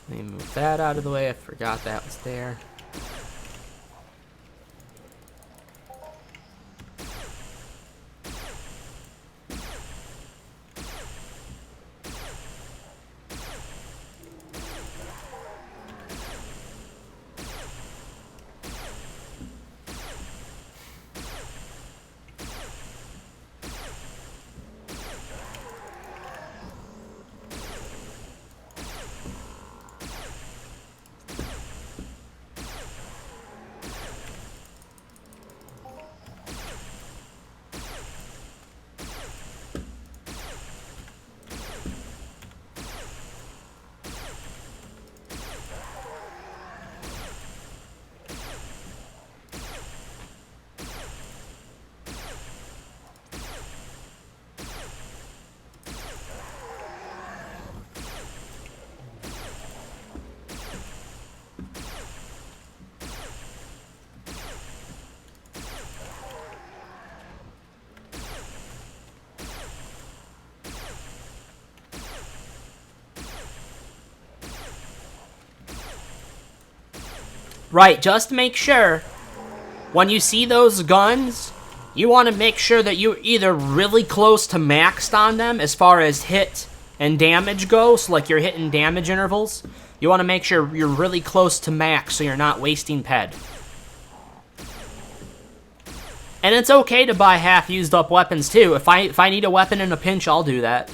Let me move that out of the way. I forgot that was there. Right, just make sure, when you see those guns, you want to make sure that you're either really close to maxed on them as far as hit and damage go, so like your hit and damage intervals. You want to make sure you're really close to max so you're not wasting ped. And it's okay to buy half-used up weapons too. If I need a weapon in a pinch, I'll do that.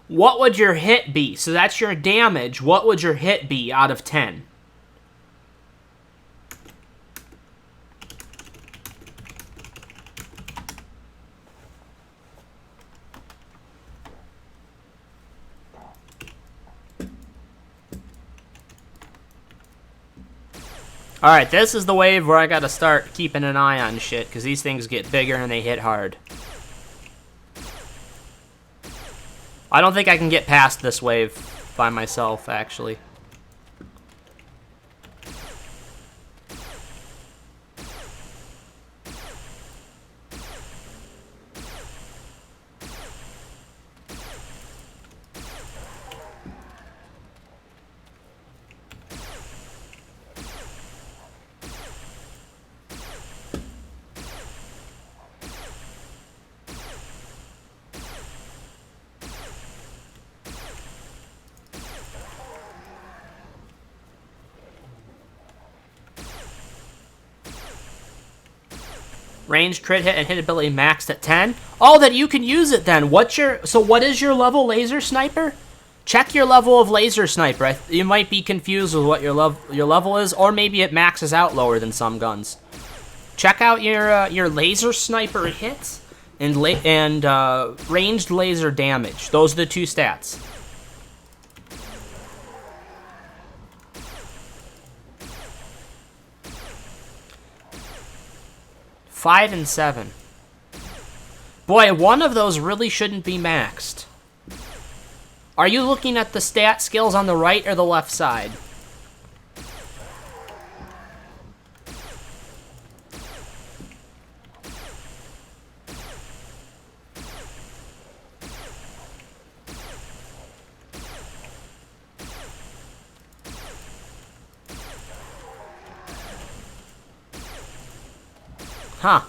What would your hit be? So that's your damage. What would your hit be out of 10? Alright, this is the wave where I gotta start keeping an eye on shit, because these things get bigger and they hit hard. I don't think I can get past this wave by myself, actually. Range, crit hit, and hit ability maxed at 10. Oh, that you can use it then. What is your level, laser sniper? Check your level of laser sniper. You might be confused with what your level is, or maybe it maxes out lower than some guns. Check out your laser sniper hits and ranged laser damage. Those are the two stats. Five and 7. Boy, one of those really shouldn't be maxed. Are you looking at the stat skills on the right or the left side? Huh.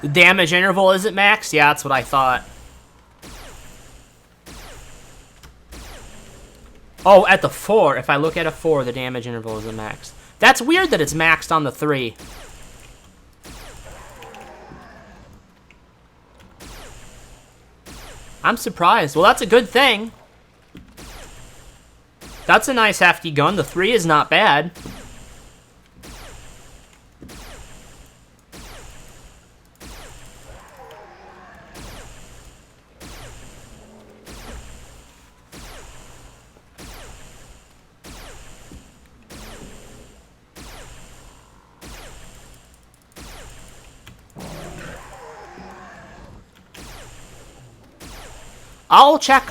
The damage interval isn't maxed? Yeah, that's what I thought. Oh, at the 4. If I look at a 4, the damage interval isn't maxed. That's weird that it's maxed on the 3. I'm surprised. Well, that's a good thing. That's a nice hefty gun. The 3 is not bad.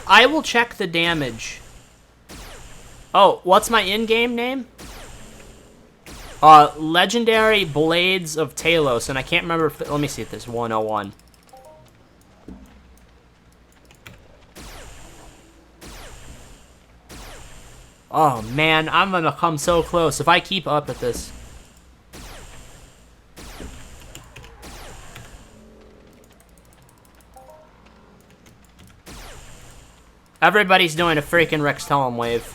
I will check the damage. Oh, what's my in-game name? Legendary Blades of Talos, and I can't remember if, let me see if this 101. Oh man, I'm gonna come so close if I keep up at this. Everybody's doing a freaking Rextellum wave.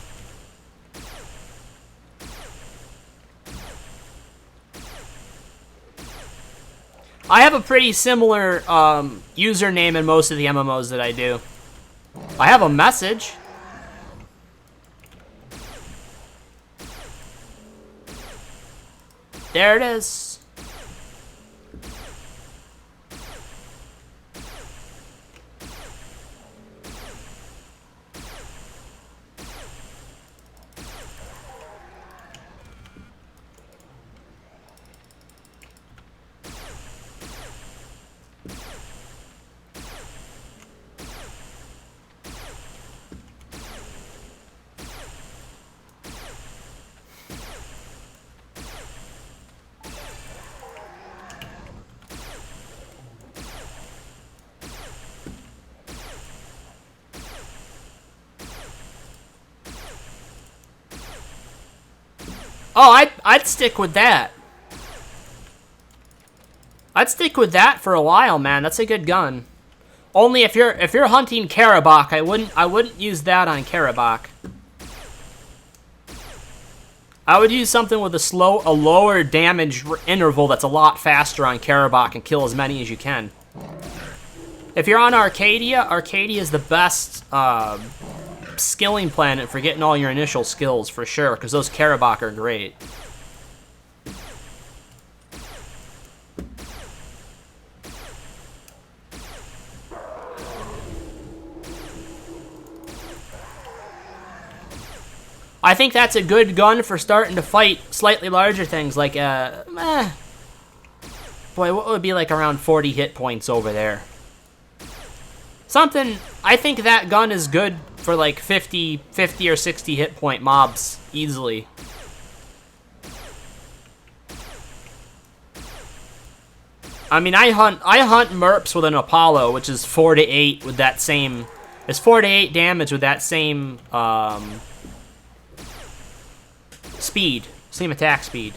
I have a pretty similar username in most of the MMOs that I do. I have a message. There it is. Oh, I'd stick with that. I'd stick with that for a while, man. That's a good gun. Only if you're hunting Karabakh, I wouldn't use that on Karabakh. I would use something with a lower damage interval that's a lot faster on Karabakh and kill as many as you can. If you're on Arcadia, Arcadia is the best skilling planet for getting all your initial skills, for sure, because those Karabakh are great. I think that's a good gun for starting to fight slightly larger things, like, boy, what would be like around 40 hit points over there? Something, I think that gun is good for like 50 or 60 hit point mobs, easily. I mean, I hunt merps with an Apollo, which is 4 to 8 with that same, it's 4 to 8 damage with that same, speed, same attack speed.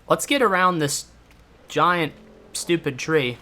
Let's get around this giant, stupid tree.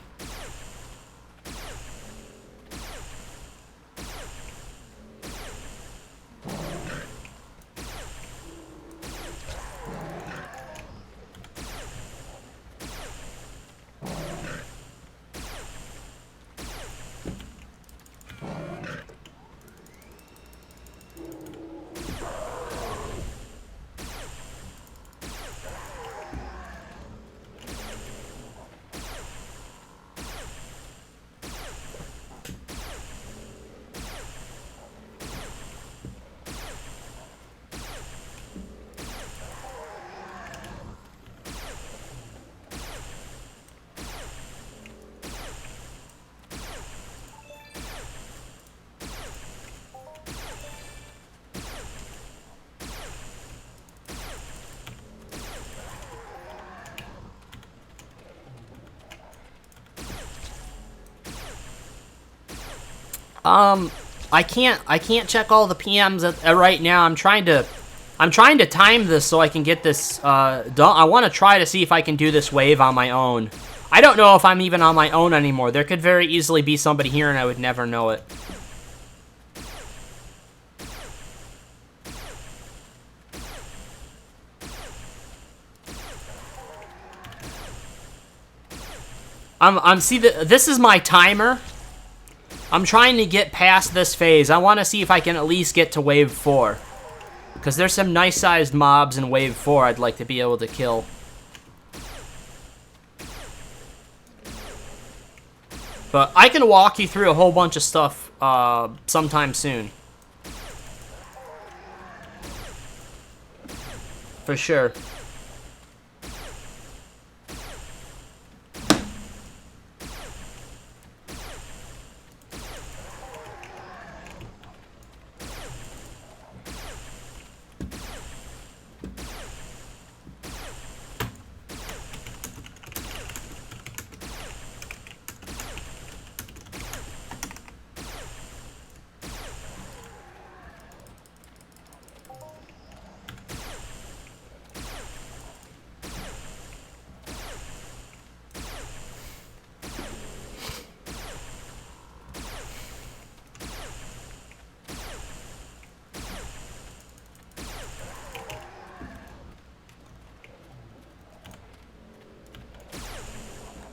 I can't check all the PMs right now. I'm trying to time this so I can get this done. I want to try to see if I can do this wave on my own. I don't know if I'm even on my own anymore. There could very easily be somebody here and I would never know it. This is my timer. I'm trying to get past this phase. I want to see if I can at least get to wave 4. Because there's some nice-sized mobs in wave 4 I'd like to be able to kill. But I can walk you through a whole bunch of stuff sometime soon. For sure.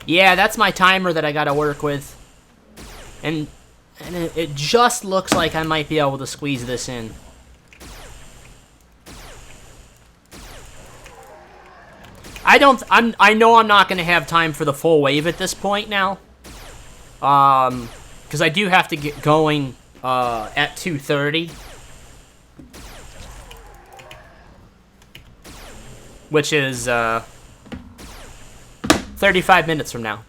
Yeah, that's my timer that I gotta work with. And it just looks like I might be able to squeeze this in. I know I'm not gonna have time for the full wave at this point now. Because I do have to get going at 2:30. Which is 35 minutes from now.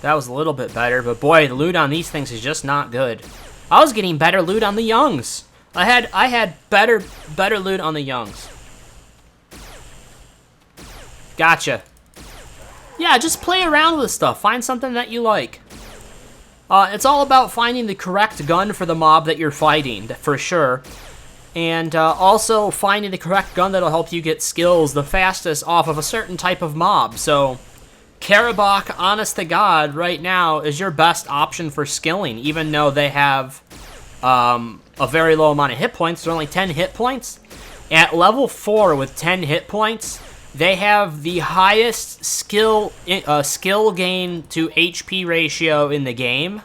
That was a little bit better, but boy, the loot on these things is just not good. I was getting better loot on the youngs. I had better loot on the youngs. Gotcha. Yeah, just play around with stuff. Find something that you like. It's all about finding the correct gun for the mob that you're fighting, for sure. And also finding the correct gun that'll help you get skills the fastest off of a certain type of mob. So Karabakh, honest to God, right now is your best option for skilling, even though they have a very low amount of hit points. They're only 10 hit points. At level 4 with 10 hit points, they have the highest skill gain to HP ratio in the game.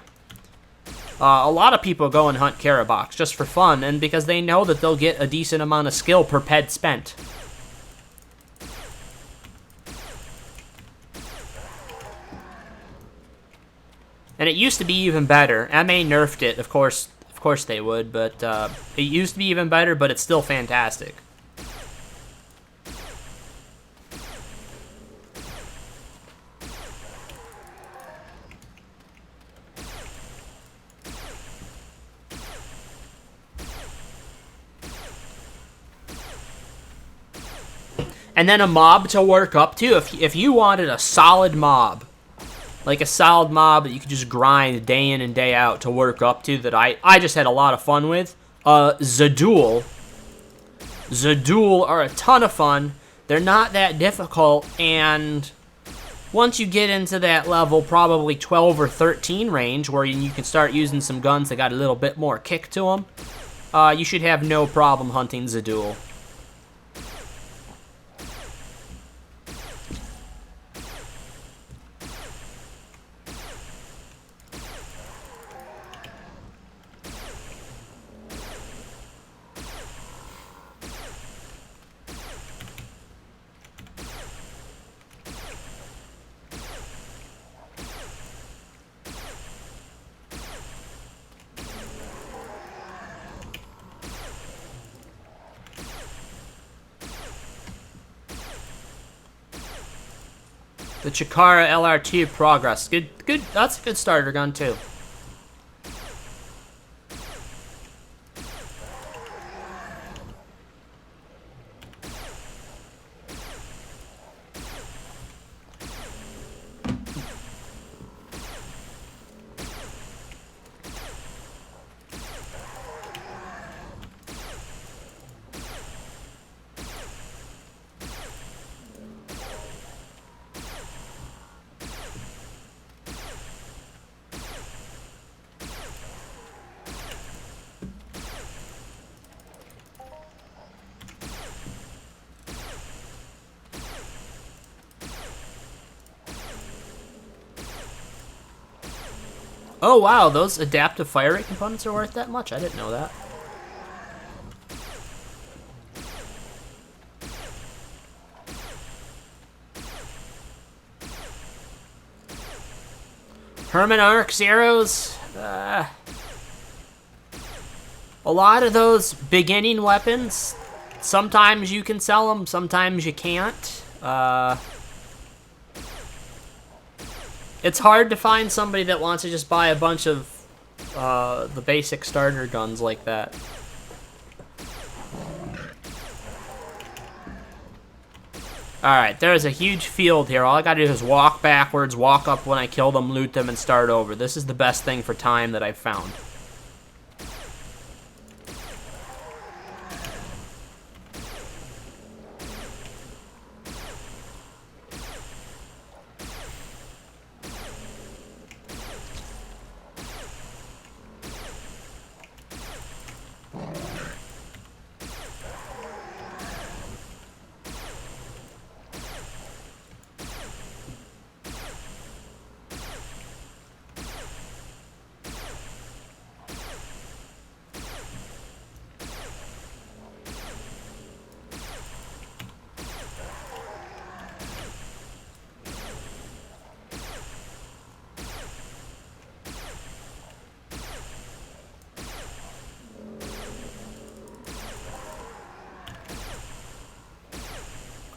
A lot of people go and hunt Karabaks just for fun, and because they know that they'll get a decent amount of skill per ped spent. And it used to be even better. MA nerfed it, of course they would, but it used to be even better, but it's still fantastic. And then a mob to work up to. If you wanted a solid mob, like a solid mob that you could just grind day in and day out to work up to, that I just had a lot of fun with, Zadul. Zadul are a ton of fun. They're not that difficult, and once you get into that level, probably 12 or 13 range, where you can start using some guns that got a little bit more kick to them, you should have no problem hunting Zadul. The Chikara LR2 progress. Good. That's a good starter gun too. Oh, wow, those adaptive fire rate components are worth that much? I didn't know that. Herman Arcs, arrows. A lot of those beginning weapons, sometimes you can sell them, sometimes you can't. It's hard to find somebody that wants to just buy a bunch of the basic starter guns like that. Alright, there's a huge field here. All I gotta do is walk backwards, walk up when I kill them, loot them, and start over. This is the best thing for time that I've found.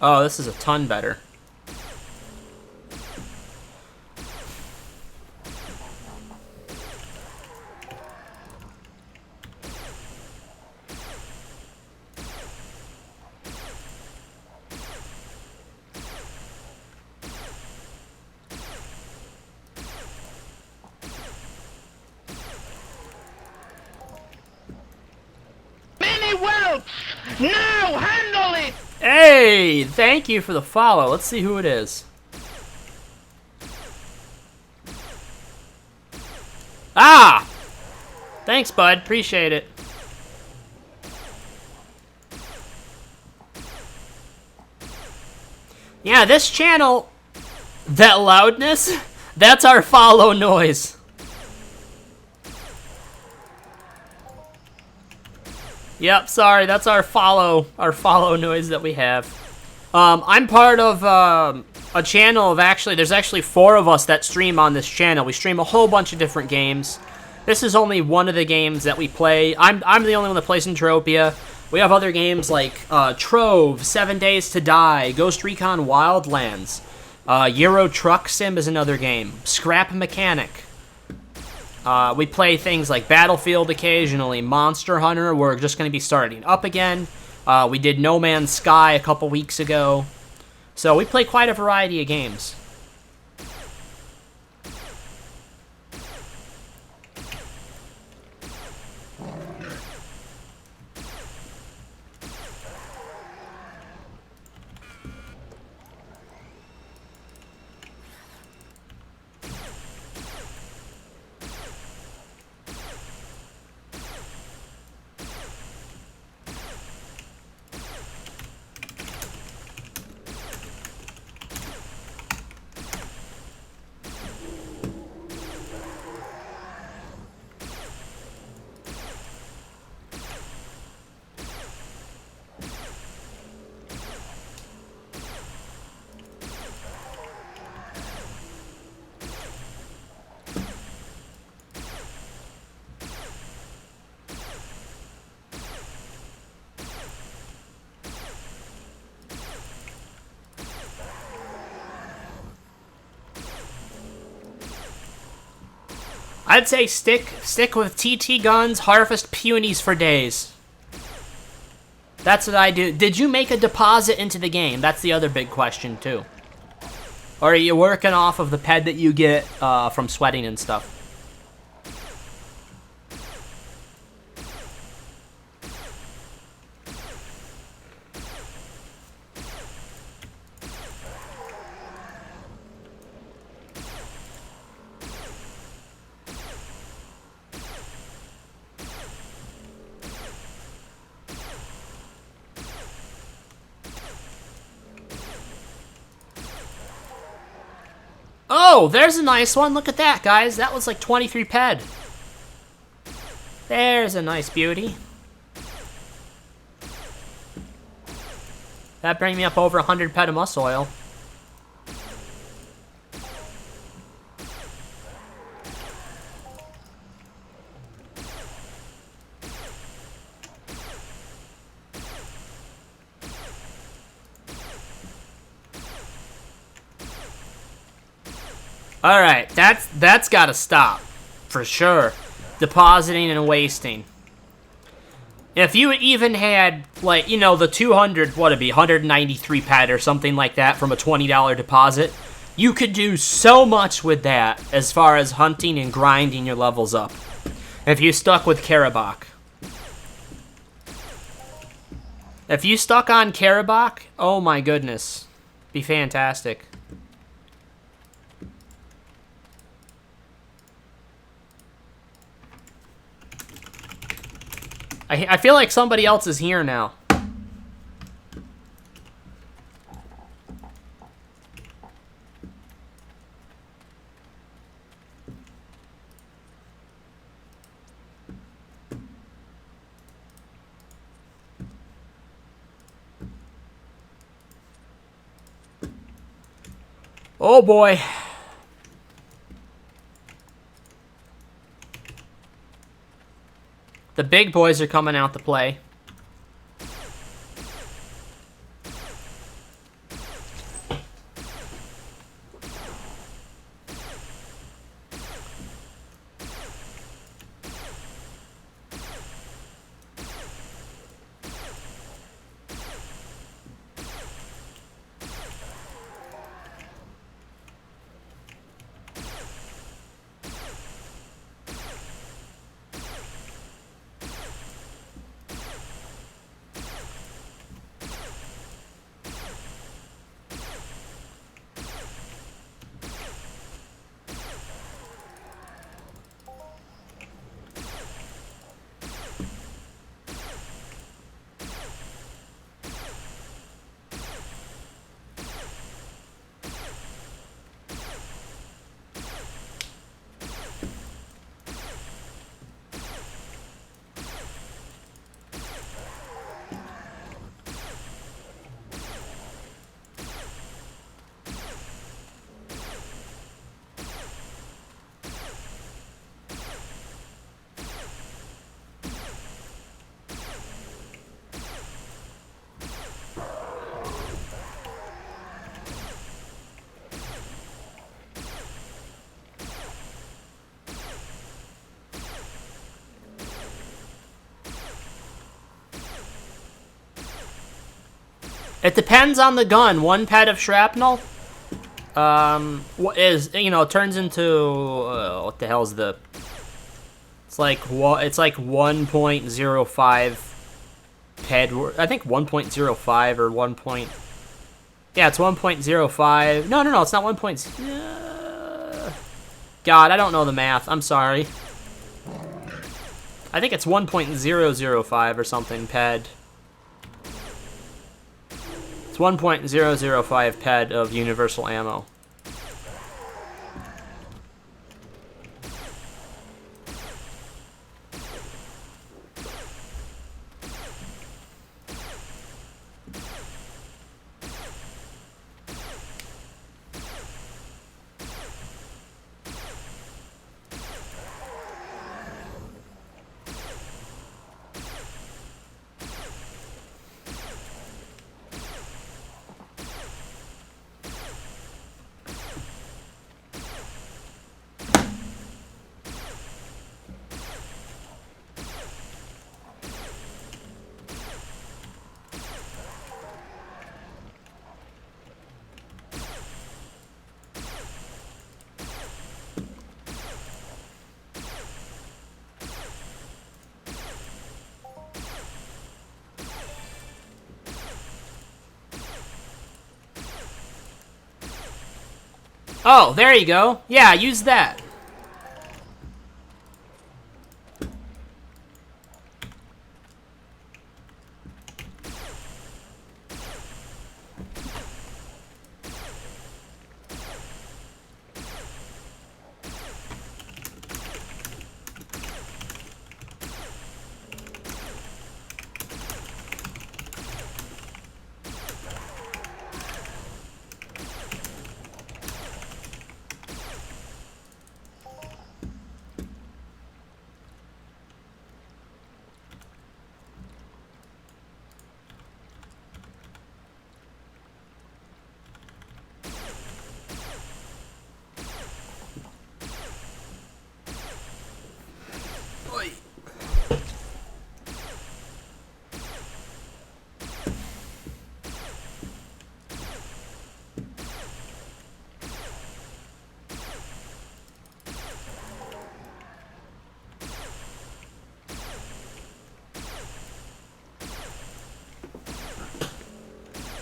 Oh, this is a ton better. Mini whelps! Now handle it! Hey, thank you for the follow. Let's see who it is. Ah! Thanks, bud. Appreciate it. Yeah, this channel, that loudness, that's our follow noise. Yep, sorry, that's our follow noise that we have. I'm part of a channel of there's actually 4 of us that stream on this channel. We stream a whole bunch of different games. This is only one of the games that we play. I'm the only one that plays Entropia. We have other games like Trove, 7 Days to Die, Ghost Recon Wildlands, Euro Truck Sim is another game, Scrap Mechanic. We play things like Battlefield occasionally, Monster Hunter, we're just going to be starting up again. We did No Man's Sky a couple weeks ago. So we play quite a variety of games. I'd say stick with TT guns, harvest peonies for days. That's what I do. Did you make a deposit into the game? That's the other big question, too. Or are you working off of the ped that you get from sweating and stuff? Oh, there's a nice one. Look at that, guys. That was like 23 ped. There's a nice beauty. That brings me up over 100 ped of muscle oil. Alright, that's gotta stop. For sure. Depositing and wasting. If you even had, like, you know, the 200, what'd it be, 193 ped or something like that from a $20 deposit, you could do so much with that as far as hunting and grinding your levels up. If you stuck with Karabakh. If you stuck on Karabakh, oh my goodness. Be fantastic. I feel like somebody else is here now. Oh boy. The big boys are coming out to play. It depends on the gun. 1 ped of shrapnel is, you know, turns into what the hell's the? It's like 1.05 ped. I think 1.05 or 1. Yeah, it's 1.05. No, it's not 1. God, I don't know the math. I'm sorry. I think it's 1.005 or something ped. It's 1.005 ped of universal ammo. Oh, there you go. Yeah, use that.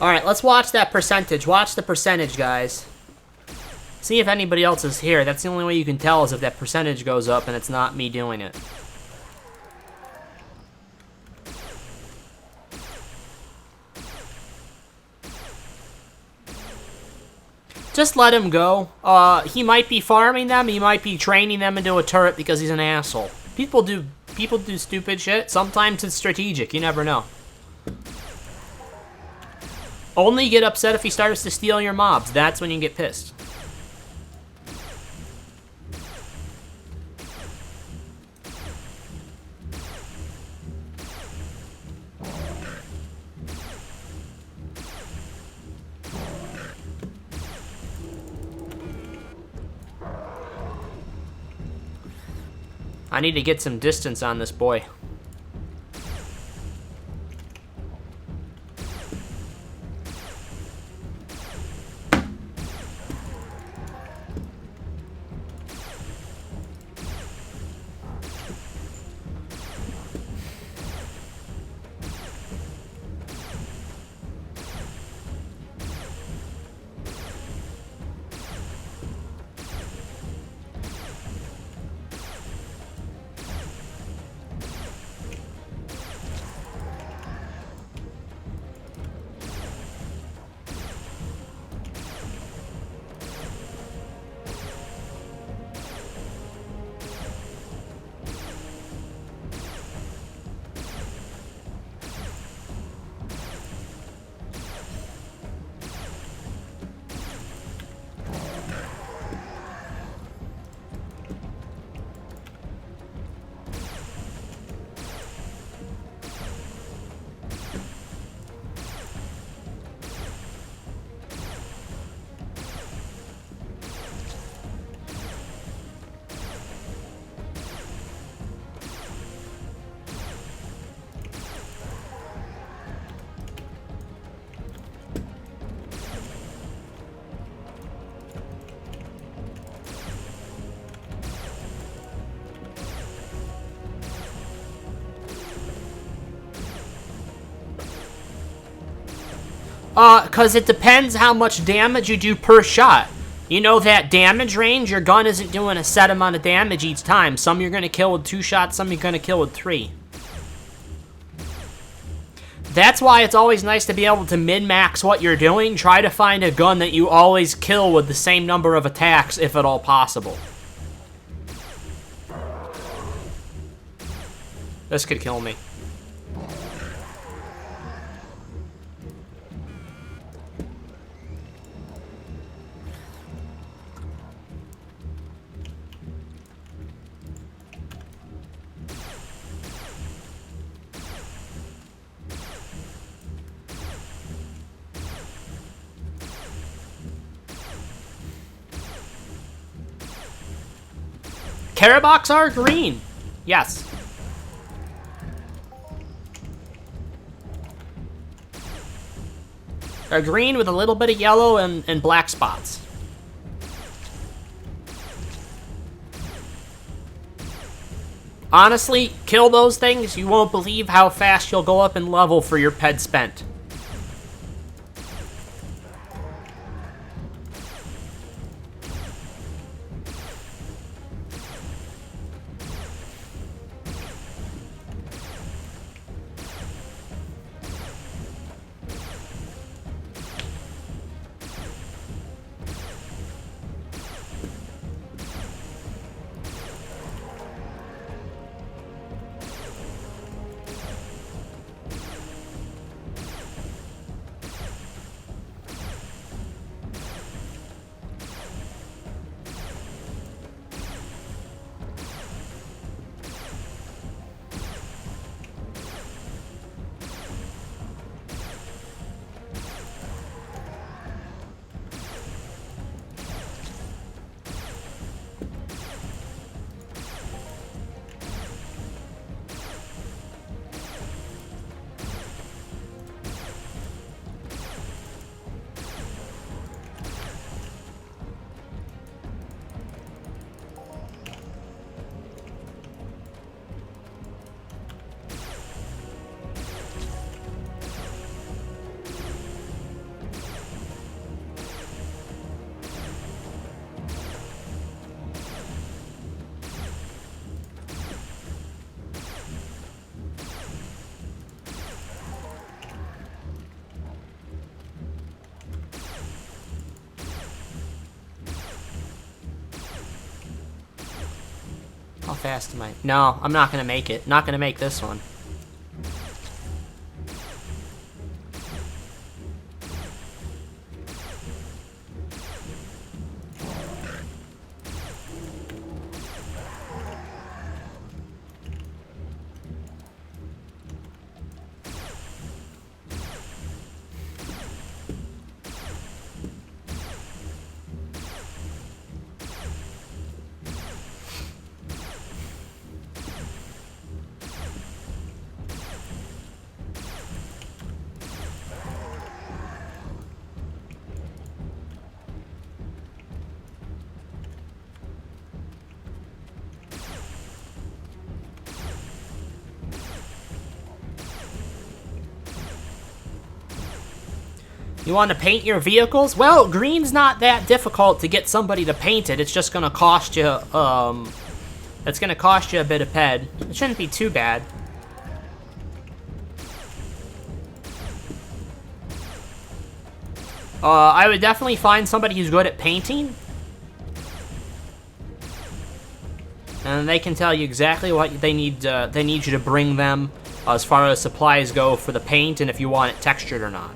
Alright, let's watch that percentage. Watch the percentage, guys. See if anybody else is here. That's the only way you can tell is if that percentage goes up and it's not me doing it. Just let him go. He might be farming them. He might be training them into a turret because he's an asshole. People do stupid shit. Sometimes it's strategic. You never know. Only get upset if he starts to steal your mobs. That's when you get pissed. I need to get some distance on this boy. Because it depends how much damage you do per shot. You know that damage range, your gun isn't doing a set amount of damage each time. Some you're going to kill with 2 shots, some you're going to kill with 3. That's why it's always nice to be able to min-max what you're doing. Try to find a gun that you always kill with the same number of attacks, if at all possible. This could kill me. Carabox are green. Yes. They're green with a little bit of yellow and black spots. Honestly, kill those things. You won't believe how fast you'll go up in level for your ped spent. How fast am I? No, I'm not gonna make it. Not gonna make this one. You want to paint your vehicles? Well, green's not that difficult to get somebody to paint it. It's just gonna cost you, it's gonna cost you a bit of ped. It shouldn't be too bad. I would definitely find somebody who's good at painting. And they can tell you exactly what they need you to bring them as far as supplies go for the paint and if you want it textured or not.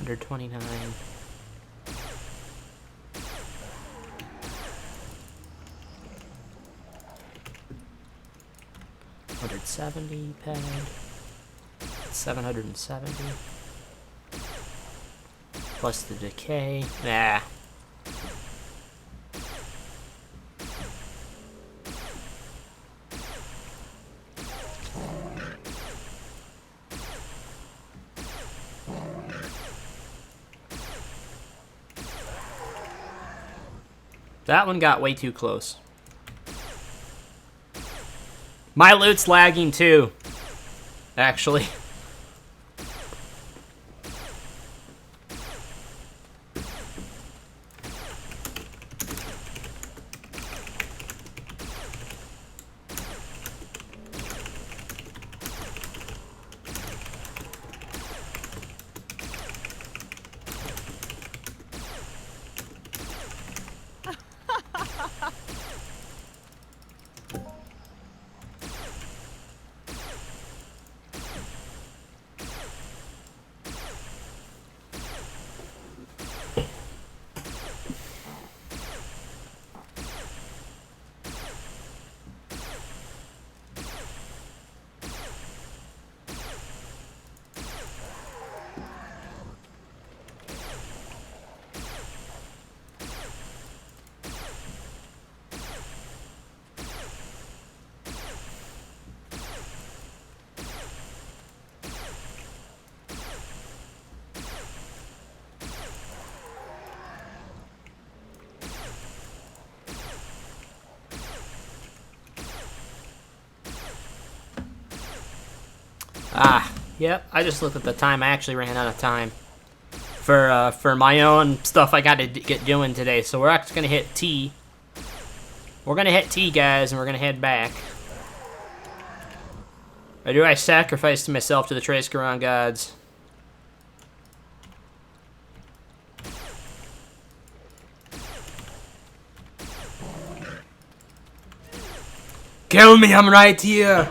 $129. 170 ped. 770. Plus the decay. Nah. That one got way too close. My loot's lagging too, actually. Yep, I just looked at the time. I actually ran out of time for my own stuff I got to get doing today. So we're actually going to hit T. We're going to hit T, guys, and we're going to head back. Or do I sacrifice to myself to the Traskaron gods? Kill me, I'm right here!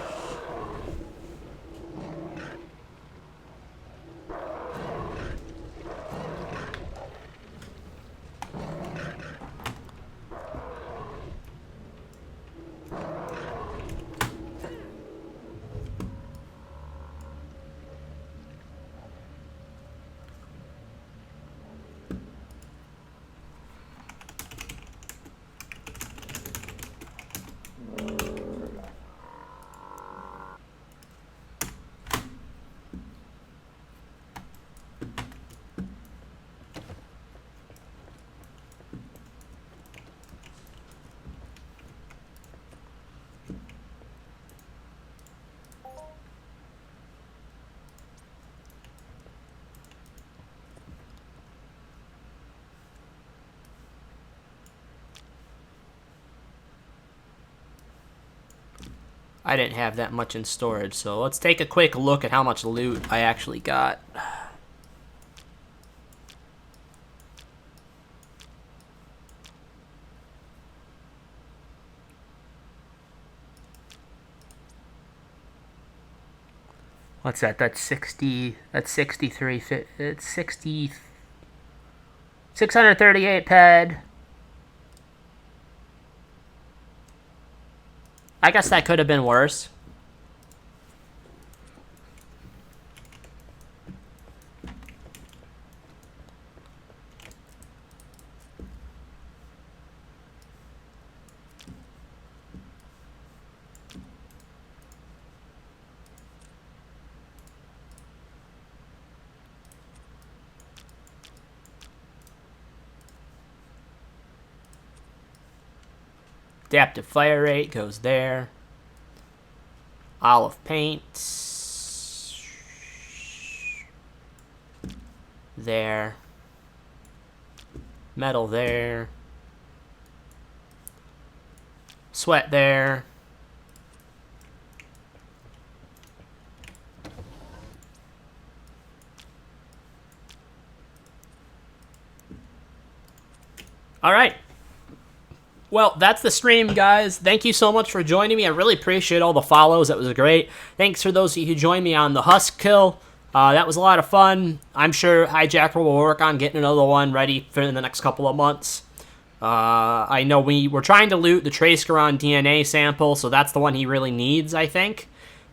I didn't have that much in storage, so let's take a quick look at how much loot I actually got. What's that? That's 60, that's 63, it's 60, 638 ped. I guess that could have been worse. Adaptive fire rate goes there. Olive paint. There. Metal there. Sweat there. All right. Well, that's the stream, guys. Thank you so much for joining me. I really appreciate all the follows. That was great. Thanks for those of you who joined me on the Hussk kill. That was a lot of fun. I'm sure Hijacker will work on getting another one ready for the next couple of months. I know we're trying to loot the Traskaron DNA sample, so that's the one he really needs, I think.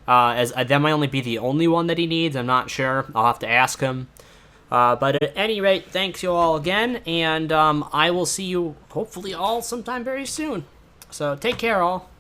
As that might only be the only one that he needs. I'm not sure. I'll have to ask him. But at any rate, thanks you all again, and I will see you hopefully all sometime very soon. So take care, all.